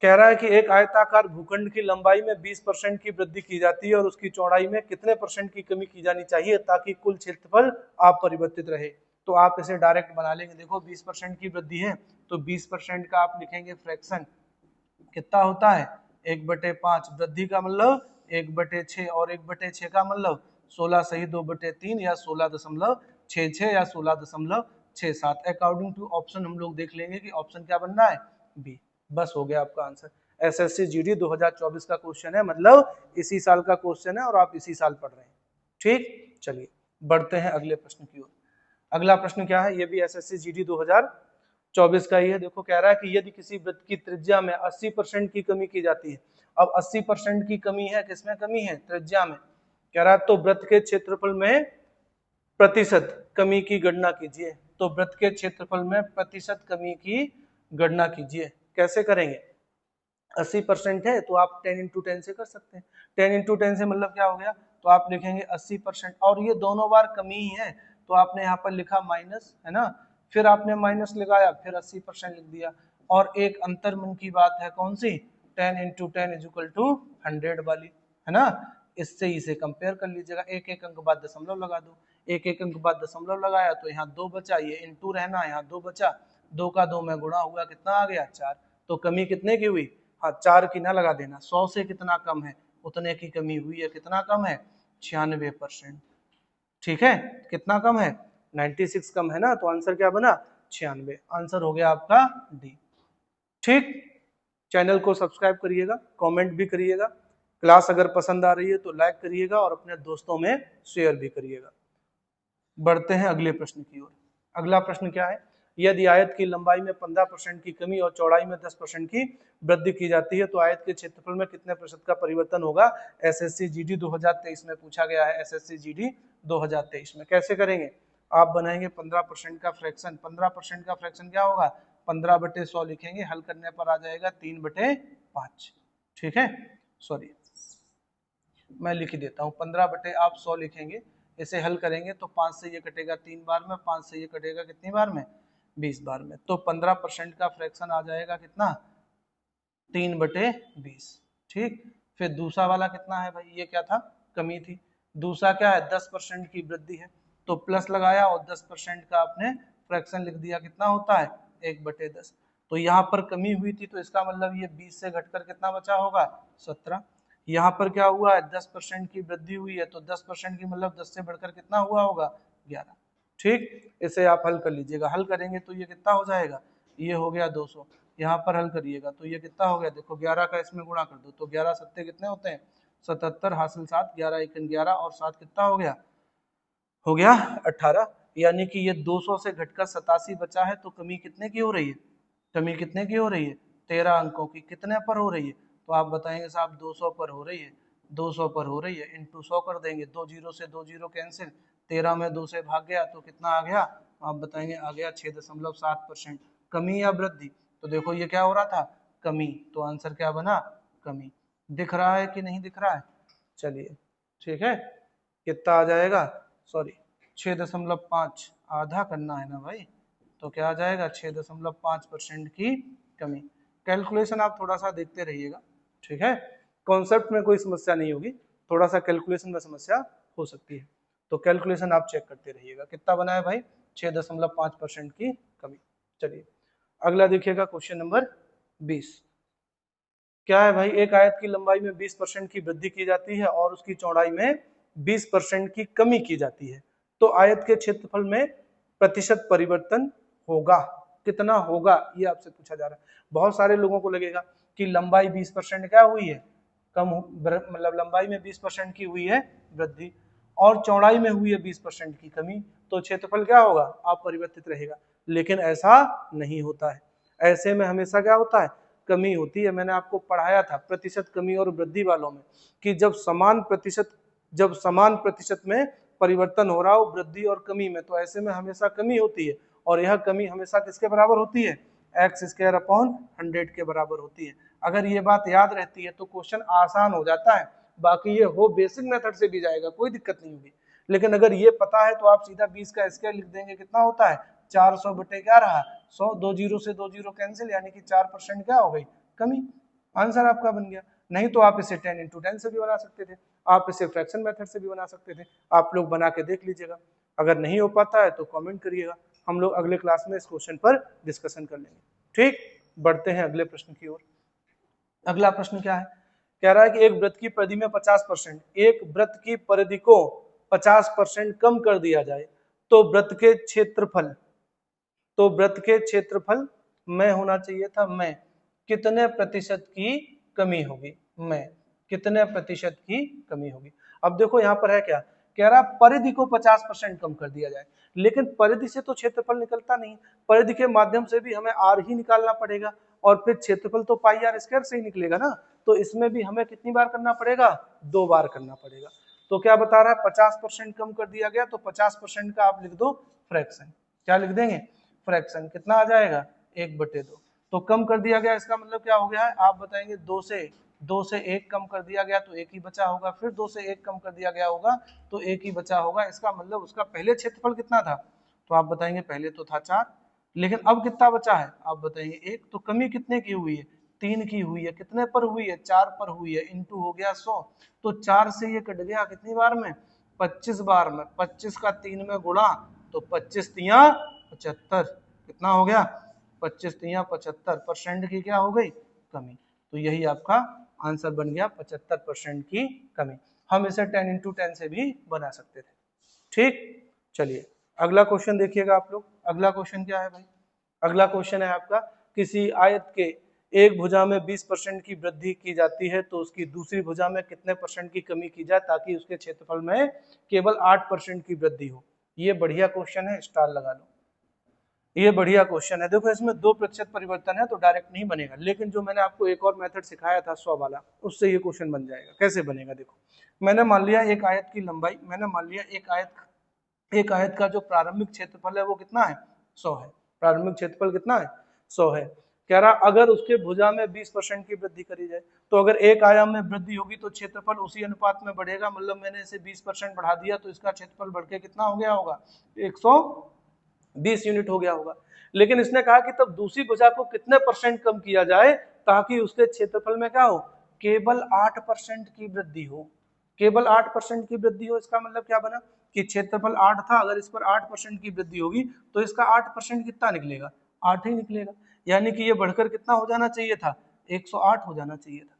कह रहा है कि एक आयताकार भूखंड की लंबाई में 20% की वृद्धि की जाती है और उसकी चौड़ाई में कितने % की कमी की जानी चाहिए ताकि कुल क्षेत्रफल अपरिवर्तित रहे। तो आप इसे डायरेक्ट बना लेंगे, देखो 20% की वृद्धि है तो 20% का आप लिखेंगे फ्रैक्शन, कितना होता है 1/5, वृद्धि का मतलब 1/6, और 1/6 का मतलब 16 सही 2/3 या 16.66 या 16.67। अकॉर्डिंग टू ऑप्शन हम लोग देख लेंगे कि ऑप्शन क्या बनना है, बी। बस हो गया आपका आंसर। एसएससी जीडी 2024 का क्वेश्चन है, मतलब इसी साल का क्वेश्चन है और आप इसी साल पढ़ रहे हैं। ठीक, चलिए बढ़ते हैं अगले प्रश्न की ओर। अगला प्रश्न क्या है, ये भी एसएससी जीडी 2024 का ही है। देखो कह रहा है कि यदि किसी वृत्त की त्रिज्या में 80% की कमी की जाती है, अब 80% की कमी है, किसमें कमी है, त्रिज्या में। कह रहा है तो वृत्त के क्षेत्रफल में प्रतिशत कमी की गणना कीजिए। तो वृत्त के क्षेत्रफल में प्रतिशत कमी की गणना कीजिए, कैसे करेंगे, 80% है तो आप 10 × 10 से कर सकते हैं। 10 × 10 से मतलब क्या हो गया, तो आप लिखेंगे 80%, और ये दोनों बार कमी ही है, तो तो आपने यहाँ पर लिखा माइनस, है ना, फिर आपने माइनस लगाया, फिर 80% लिख दिया। और एक अंतर मन की बात है, कौन सी, 10 × 10 = 100 वाली, है ना। इससे इसे कंपेयर कर लीजिएगा, एक एक अंक बाद दशमलव लगा दो, एक एक अंक बाद दशमलव लगाया तो यहाँ 2 बचा, ये इंटू रहना, यहाँ 2 बचा, 2 का 2 में गुणा हुआ, कितना आ गया 4। तो कमी कितने की हुई, हाँ 4 की ना लगा देना, 100 से कितना कम है, उतने की कमी हुई है, कितना कम है, 96%। ठीक है, कितना कम है, 96 कम है ना, तो आंसर क्या बना, 96। आंसर हो गया आपका डी। ठीक, चैनल को सब्सक्राइब करिएगा, कमेंट भी करिएगा, क्लास अगर पसंद आ रही है तो लाइक करिएगा और अपने दोस्तों में शेयर भी करिएगा। बढ़ते हैं अगले प्रश्न की ओर। अगला प्रश्न क्या है, यदि आयत की लंबाई में 15% की कमी और चौड़ाई में 10% की वृद्धि की जाती है तो आयत के क्षेत्रफल में कितने प्रतिशत का परिवर्तन होगा। एसएससी जीडी 2023 में पूछा गया है, एसएससी जीडी 2023 में। कैसे करेंगे, आप बनाएंगे 15% का फ्रैक्शन। 15% का फ्रैक्शन क्या होगा, 15/100 लिखेंगे, हल करने पर आ जाएगा 3/5। ठीक है, सॉरी मैं लिख देता हूँ, 15/100 लिखेंगे, इसे हल करेंगे तो 5 से ये कटेगा 3 बार में, 5 से ये कटेगा कितनी बार में, 20 बार में। तो 15% का फ्रैक्शन आ जाएगा कितना, 3/20। ठीक, फिर दूसरा वाला कितना है भाई, ये क्या था, कमी थी। दूसरा क्या है, 10% की वृद्धि है, तो प्लस लगाया और 10% का आपने फ्रैक्शन लिख दिया, कितना होता है 1/10। तो यहाँ पर कमी हुई थी तो इसका मतलब ये 20 से घटकर कितना बचा होगा, 17। यहाँ पर क्या हुआ है, 10% की वृद्धि हुई है, तो 10% की मतलब 10 से बढ़कर कितना हुआ होगा, 11। ठीक, इसे आप हल कर लीजिएगा, हल करेंगे तो ये कितना हो जाएगा, ये हो गया 200। यहाँ पर हल करिएगा तो ये कितना हो गया, देखो 11 का इसमें गुणा कर दो, तो 11 सत्ते कितने होते हैं, 77, हासिल 7, 11 × 11 और 7 कितना हो गया, 18। यानी कि ये 200 से घटकर 87 बचा है, तो कमी कितने की हो रही है, कमी कितने की हो रही है, 13 अंकों की। कितने पर हो रही है, तो आप बताएंगे साहब 200 पर हो रही है, 200 पर हो रही है, इंटू 100 कर देंगे, 2 जीरो से 2 जीरो कैंसिल, 13 में 2 से भाग गया तो कितना आ गया, आप बताएंगे आ गया 6.7%। कमी या वृद्धि, तो देखो ये क्या हो रहा था, कमी, तो आंसर क्या बना, कमी। दिख रहा है कि नहीं दिख रहा है, चलिए ठीक है, कितना आ जाएगा, सॉरी 6.5 आधा करना है ना भाई, तो क्या आ जाएगा 6.5% की कमी। कैलकुलेशन आप थोड़ा सा देखते रहिएगा, ठीक है, कॉन्सेप्ट में कोई समस्या नहीं होगी, थोड़ा सा कैलकुलेशन में समस्या हो सकती है, तो कैलकुलेशन आप चेक करते रहिएगा। कितना बना है भाई, 6.5% की कमी। चलिए अगला देखिएगा, क्वेश्चन नंबर 20। क्या है भाई, एक आयत की लंबाई में 20% की वृद्धि की जाती है और उसकी चौड़ाई में 20% की कमी की जाती है, तो आयत के क्षेत्रफल में प्रतिशत परिवर्तन होगा, कितना होगा, ये आपसे पूछा जा रहा है। बहुत सारे लोगों को लगेगा कि लंबाई 20% क्या हुई है, कम, मतलब लंबाई में 20% की हुई है वृद्धि और चौड़ाई में हुई है 20% की कमी, तो क्षेत्रफल क्या होगा, अपरिवर्तित रहेगा। लेकिन ऐसा नहीं होता है, ऐसे में हमेशा क्या होता है, कमी होती है। मैंने आपको पढ़ाया था प्रतिशत कमी और वृद्धि वालों में कि जब समान प्रतिशत में परिवर्तन हो रहा हो वृद्धि और कमी में, तो ऐसे में हमेशा कमी होती है, और यह कमी हमेशा किसके बराबर होती है, x² / 100 के बराबर होती है। अगर ये बात याद रहती है तो क्वेश्चन आसान हो जाता है, बाकी ये हो बेसिक मेथड से भी जाएगा, कोई दिक्कत नहीं होगी। लेकिन अगर ये पता है तो आप सीधा 20 का स्क्वायर लिख देंगे, कितना होता है 400 बटे क्या रहा 100, 2 जीरो से 2 जीरो कैंसिल, यानी कि 4% क्या हो गई, कमी। आंसर आपका बन गया। नहीं तो आप इसे 10 × 10 से भी बना सकते थे, आप इसे फ्रैक्शन मेथड से भी बना सकते थे, आप लोग बना के देख लीजिएगा। अगर नहीं हो पाता है तो कमेंट करिएगा, हम लोग अगले क्लास में इस क्वेश्चन पर डिस्कशन कर लेंगे। ठीक, बढ़ते हैं अगले प्रश्न की ओर। अगला प्रश्न क्या है, कह रहा है कि एक वृत्त की परिधि में 50%, एक वृत्त की परिधि को 50% कम कर दिया जाए तो वृत्त के क्षेत्रफल में होना चाहिए था, में कितने प्रतिशत की कमी होगी, में कितने प्रतिशत की कमी होगी। अब देखो यहाँ पर है क्या, कह रहा परिधि को 50% कम कर दिया जाए, लेकिन परिधि से तो क्षेत्रफल निकलता नहीं, परिधि के माध्यम से भी हमें आर ही निकालना पड़ेगा और फिर क्षेत्रफल तो पाई आर स्क्वायर से ही निकलेगा ना, तो इसमें भी हमें कितनी बार करना पड़ेगा, 2 बार करना पड़ेगा। तो क्या बता रहा है 50% कम कर दिया गया, तो 50% का आप लिख दो फ्रैक्शन, क्या लिख देंगे, फ्रैक्शन, कितना आ जाएगा 1/2। तो कम कर दिया गया, इसका मतलब क्या हो गया है, आप बताएंगे 2 से 2 से 1 कम कर दिया गया तो 1 ही बचा होगा, फिर 2 से 1 कम कर दिया गया होगा तो 1 ही बचा होगा। इसका मतलब उसका पहले क्षेत्रफल कितना था, तो आप बताएंगे पहले तो था 4, लेकिन अब कितना बचा है, आप बताएंगे 1। तो कमी कितने की हुई है, 3 की हुई है। कितने पर हुई है, 4 पर हुई है, इंटू हो गया 100। तो 4 से ये कट गया कितनी बार में, 25 बार में। 25 का 3 में गुणा, तो 25 तिया 75, कितना हो गया, 25 तिया 75% की क्या हो गई, कमी। तो यही आपका आंसर बन गया 75% की कमी। हम इसे 10 इंटू 10 से भी बना सकते थे। ठीक, चलिए अगला क्वेश्चन देखिएगा आप लोग। अगला क्वेश्चन क्या है भाई, अगला क्वेश्चन है आपका, किसी आयत के एक भुजा में 20% की वृद्धि की जाती है तो उसकी दूसरी भुजा में कितने % की कमी की जाए ताकि उसके क्षेत्रफल में केवल 8% की वृद्धि हो। ये बढ़िया क्वेश्चन है, स्टार लगा लो। ये बढ़िया क्वेश्चन है। देखो इसमें 2% परिवर्तन है तो डायरेक्ट नहीं बनेगा, लेकिन जो मैंने आपको एक और मेथड सिखाया था 100 वाला, उससे ये क्वेश्चन बन जाएगा। कैसे बनेगा, देखो मैंने मान लिया एक आयत की लंबाई, मैंने मान लिया एक आयत का जो प्रारंभिक क्षेत्रफल है वो कितना है, 100 है। प्रारंभिक क्षेत्रफल कितना है, 100 है। कह रहा अगर उसके भुजा में 20% की वृद्धि करी जाए, तो अगर एक आयाम में वृद्धि होगी तो क्षेत्रफल उसी अनुपात में बढ़ेगा। मतलब मैंने इसे 20% बढ़ा दिया तो इसका क्षेत्रफल बढ़ के कितना हो गया होगा, 120 यूनिट हो गया होगा। लेकिन इसने कहा कि तब दूसरी भुजा को कितने % कम किया जाए ताकि उसके क्षेत्रफल में क्या हो, केवल 8% की वृद्धि हो। केवल 8% की वृद्धि हो, इसका मतलब क्या बना कि क्षेत्रफल 8 था, अगर इस पर 8% की वृद्धि होगी तो इसका 8% कितना निकलेगा, 8 ही निकलेगा। यानी कि ये बढ़कर कितना हो जाना चाहिए था, 108 हो जाना चाहिए था,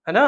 है ना,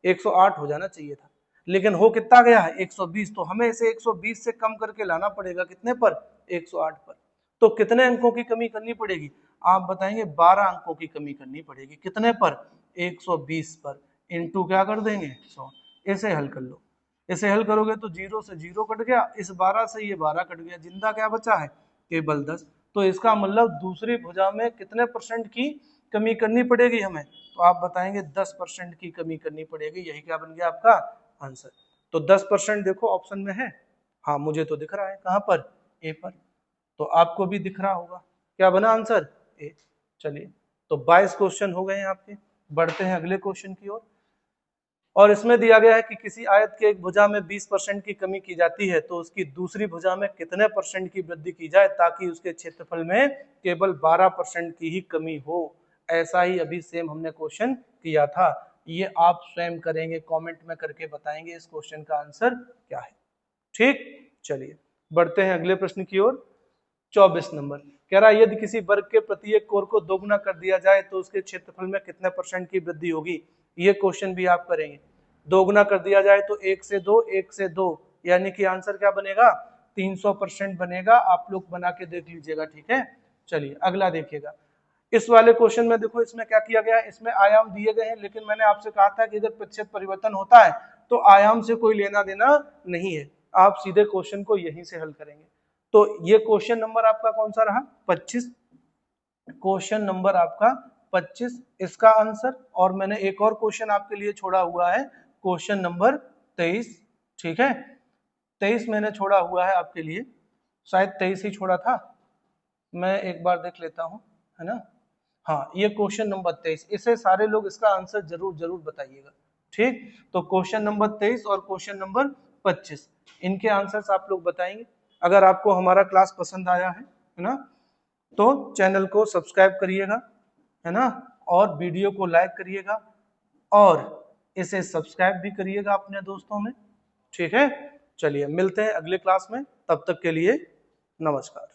108 हो जाना चाहिए था। लेकिन हो कितना गया है, 120। तो हमें इसे 120 से कम करके लाना पड़ेगा कितने पर, 108 पर। तो कितने अंकों की कमी करनी पड़ेगी, आप बताएंगे 12 अंकों की कमी करनी पड़ेगी। कितने पर, 120 पर, इंटू क्या कर देंगे 100। इसे हल कर लो, इसे हल करोगे तो 0 से 0 कट गया, इस 12 से ये 12 कट गया, जिंदा क्या बचा है, केवल 10। तो इसका मतलब दूसरी भुजा में कितने % की कमी करनी पड़ेगी हमें, तो आप बताएंगे 10% की कमी करनी पड़ेगी। यही क्या बन गया आपका आंसर। तो 10% देखो ऑप्शन में है, हाँ मुझे तो दिख रहा है, कहां पर, ए पर। तो आपको भी दिख रहा होगा, क्या बना आंसर, ए। चलिए तो 22 क्वेश्चन हो गए हैं आपके। बढ़ते हैं अगले क्वेश्चन की ओर। और इसमें दिया गया है कि किसी आयत के एक भुजा में 20% की कमी की जाती है तो उसकी दूसरी भुजा में कितने % की वृद्धि की जाए ताकि उसके क्षेत्रफल में केवल 12% की ही कमी हो। ऐसा ही अभी सेम हमने क्वेश्चन किया था। ये आप स्वयं करेंगे, कमेंट में करके बताएंगे इस क्वेश्चन का आंसर क्या है। ठीक, चलिए बढ़ते हैं अगले प्रश्न की ओर। 24 नंबर कह रहा है यदि किसी वर्ग के प्रत्येक कोर को दोगुना कर दिया जाए तो उसके क्षेत्रफल में कितने % की वृद्धि होगी। ये क्वेश्चन भी आप करेंगे। दोगुना कर दिया जाए तो 1 से 2, 1 से 2, यानी कि आंसर क्या बनेगा, 300% बनेगा। आप लोग बना के देख लीजिएगा, ठीक है। चलिए अगला देखिएगा। इस वाले क्वेश्चन में देखो इसमें क्या किया गया है, इसमें आयाम दिए गए हैं, लेकिन मैंने आपसे कहा था कि अगर प्रतिशत परिवर्तन होता है तो आयाम से कोई लेना देना नहीं है। आप सीधे क्वेश्चन को यहीं से हल करेंगे। तो ये क्वेश्चन नंबर आपका कौन सा रहा, 25। क्वेश्चन नंबर आपका 25 इसका आंसर। और मैंने एक और क्वेश्चन आपके लिए छोड़ा हुआ है, क्वेश्चन नंबर 23, ठीक है। 23 मैंने छोड़ा हुआ है आपके लिए, शायद 23 ही छोड़ा था, मैं एक बार देख लेता हूं, है ना। हाँ ये क्वेश्चन नंबर 23, इसे सारे लोग इसका आंसर जरूर जरूर बताइएगा, ठीक। तो क्वेश्चन नंबर 23 और क्वेश्चन नंबर 25 इनके आंसर्स आप लोग बताएंगे। अगर आपको हमारा क्लास पसंद आया है ना, तो चैनल को सब्सक्राइब करिएगा, है ना, और वीडियो को लाइक करिएगा और इसे सब्सक्राइब भी करिएगा अपने दोस्तों में, ठीक है। चलिए मिलते हैं अगले क्लास में, तब तक के लिए नमस्कार।